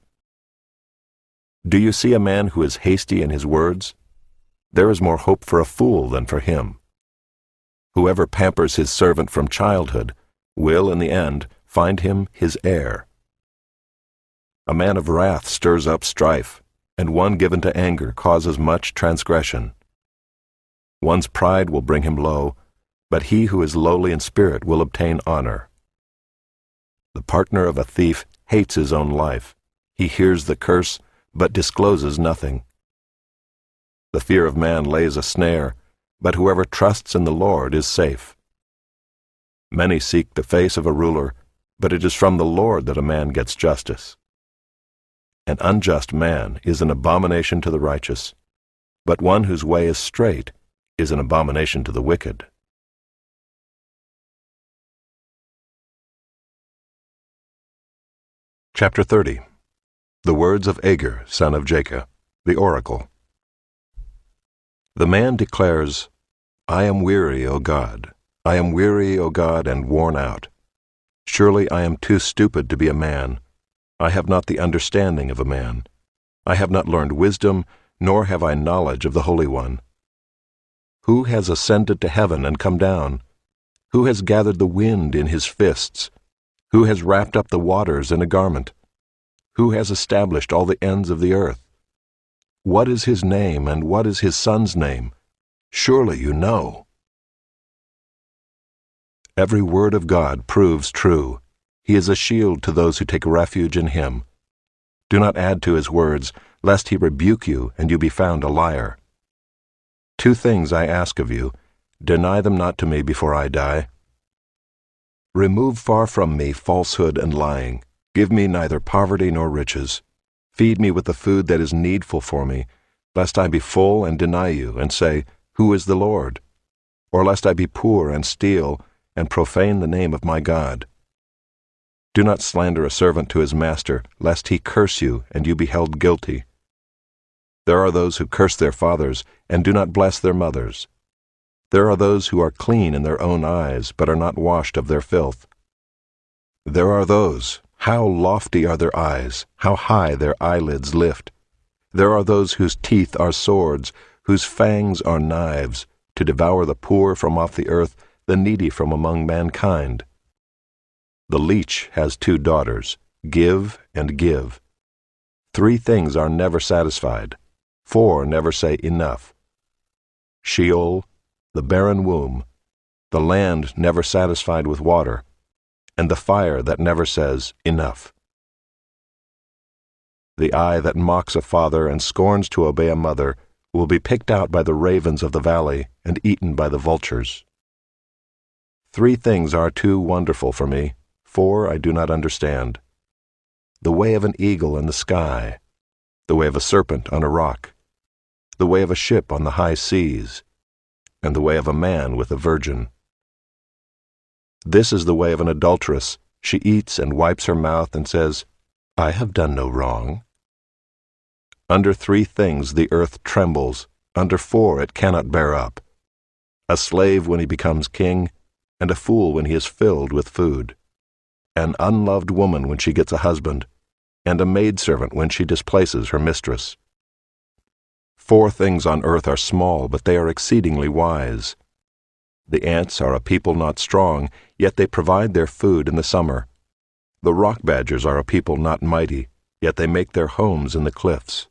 Do you see a man who is hasty in his words? There is more hope for a fool than for him. Whoever pampers his servant from childhood will, in the end, find him his heir. A man of wrath stirs up strife, and one given to anger causes much transgression. One's pride will bring him low, but he who is lowly in spirit will obtain honor. The partner of a thief hates his own life. He hears the curse, but discloses nothing. The fear of man lays a snare, but whoever trusts in the Lord is safe. Many seek the face of a ruler, but it is from the Lord that a man gets justice. An unjust man is an abomination to the righteous, but one whose way is straight is an abomination to the wicked. Chapter 30. The words of Agur, son of Jacob, the oracle. The man declares, I am weary, O God. I am weary, O God, and worn out. Surely I am too stupid to be a man. I have not the understanding of a man. I have not learned wisdom, nor have I knowledge of the Holy One. Who has ascended to heaven and come down? Who has gathered the wind in his fists? Who has wrapped up the waters in a garment? Who has established all the ends of the earth? What is his name, and what is his son's name? Surely you know. Every word of God proves true. He is a shield to those who take refuge in him. Do not add to his words, lest he rebuke you and you be found a liar. 2 things I ask of you. Deny them not to me before I die. Remove far from me falsehood and lying. Give me neither poverty nor riches. Feed me with the food that is needful for me, lest I be full and deny you, and say, Who is the Lord? Or lest I be poor and steal, and profane the name of my God. Do not slander a servant to his master, lest he curse you, and you be held guilty. There are those who curse their fathers, and do not bless their mothers. There are those who are clean in their own eyes, but are not washed of their filth. There are those, how lofty are their eyes, how high their eyelids lift. There are those whose teeth are swords, whose fangs are knives, to devour the poor from off the earth, the needy from among mankind. The leech has 2 daughters, give and give. 3 things are never satisfied, 4 never say enough. Sheol, the barren womb, the land never satisfied with water, and the fire that never says enough. The eye that mocks a father and scorns to obey a mother will be picked out by the ravens of the valley and eaten by the vultures. 3 things are too wonderful for me, 4 I do not understand. The way of an eagle in the sky, the way of a serpent on a rock, the way of a ship on the high seas, and the way of a man with a virgin. This is the way of an adulteress. She eats and wipes her mouth and says, I have done no wrong. Under 3 things the earth trembles, under 4 it cannot bear up. A slave when he becomes king, and a fool when he is filled with food. An unloved woman when she gets a husband, and a maidservant when she displaces her mistress. 4 things on earth are small, but they are exceedingly wise. The ants are a people not strong, yet they provide their food in the summer. The rock badgers are a people not mighty, yet they make their homes in the cliffs.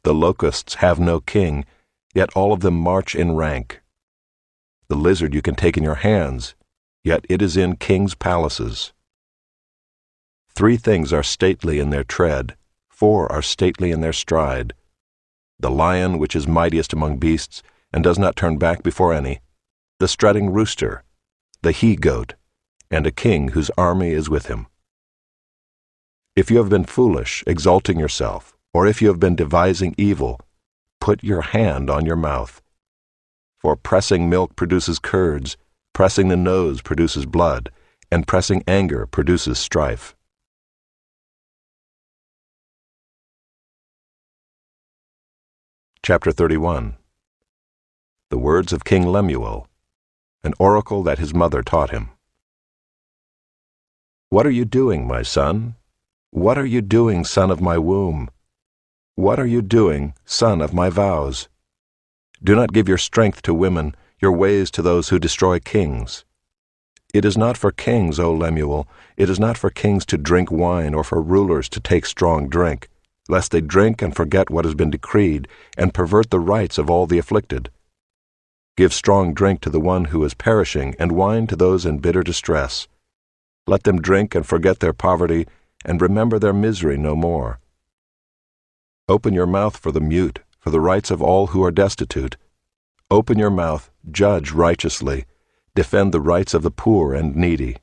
The locusts have no king, yet all of them march in rank. The lizard you can take in your hands, yet it is in kings' palaces. 3 things are stately in their tread, 4 are stately in their stride. The lion which is mightiest among beasts, and does not turn back before any, the strutting rooster, the he-goat, and a king whose army is with him. If you have been foolish, exalting yourself, or if you have been devising evil, put your hand on your mouth. For pressing milk produces curds, pressing the nose produces blood, and pressing anger produces strife. Chapter 31. The words of King Lemuel, an oracle that his mother taught him. What are you doing, my son? What are you doing, son of my womb? What are you doing, son of my vows? Do not give your strength to women, your ways to those who destroy kings. It is not for kings, O Lemuel, it is not for kings to drink wine or for rulers to take strong drink, lest they drink and forget what has been decreed, and pervert the rights of all the afflicted. Give strong drink to the one who is perishing, and wine to those in bitter distress. Let them drink and forget their poverty, and remember their misery no more. Open your mouth for the mute, for the rights of all who are destitute. Open your mouth, judge righteously, defend the rights of the poor and needy.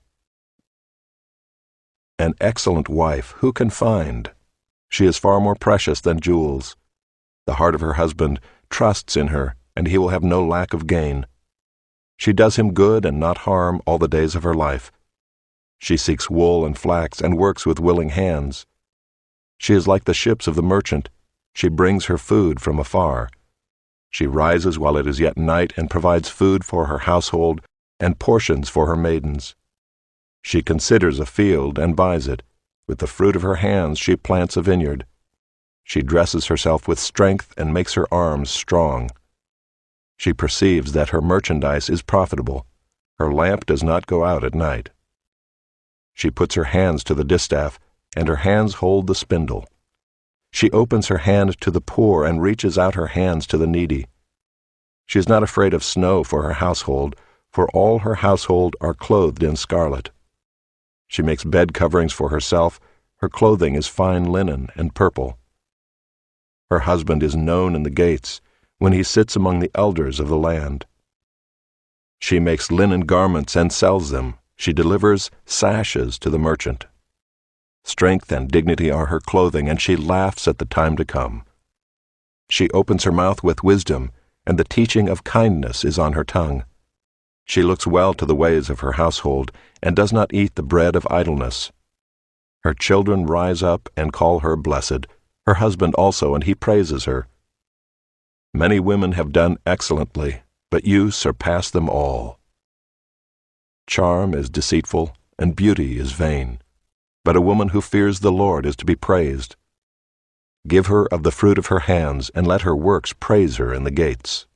An excellent wife who can find? She is far more precious than jewels. The heart of her husband trusts in her, and he will have no lack of gain. She does him good and not harm all the days of her life. She seeks wool and flax and works with willing hands. She is like the ships of the merchant. She brings her food from afar. She rises while it is yet night and provides food for her household and portions for her maidens. She considers a field and buys it. With the fruit of her hands she plants a vineyard. She dresses herself with strength and makes her arms strong. She perceives that her merchandise is profitable. Her lamp does not go out at night. She puts her hands to the distaff. and her hands hold the spindle. She opens her hand to the poor and reaches out her hands to the needy. She is not afraid of snow for her household, for all her household are clothed in scarlet. She makes bed coverings for herself. Her clothing is fine linen and purple. Her husband is known in the gates, when he sits among the elders of the land. She makes linen garments and sells them. She delivers sashes to the merchant. Strength and dignity are her clothing, and she laughs at the time to come. She opens her mouth with wisdom, and the teaching of kindness is on her tongue. She looks well to the ways of her household, and does not eat the bread of idleness. Her children rise up and call her blessed, her husband also, and he praises her. Many women have done excellently, but you surpass them all. Charm is deceitful, and beauty is vain, but a woman who fears the Lord is to be praised. Give her of the fruit of her hands, and let her works praise her in the gates.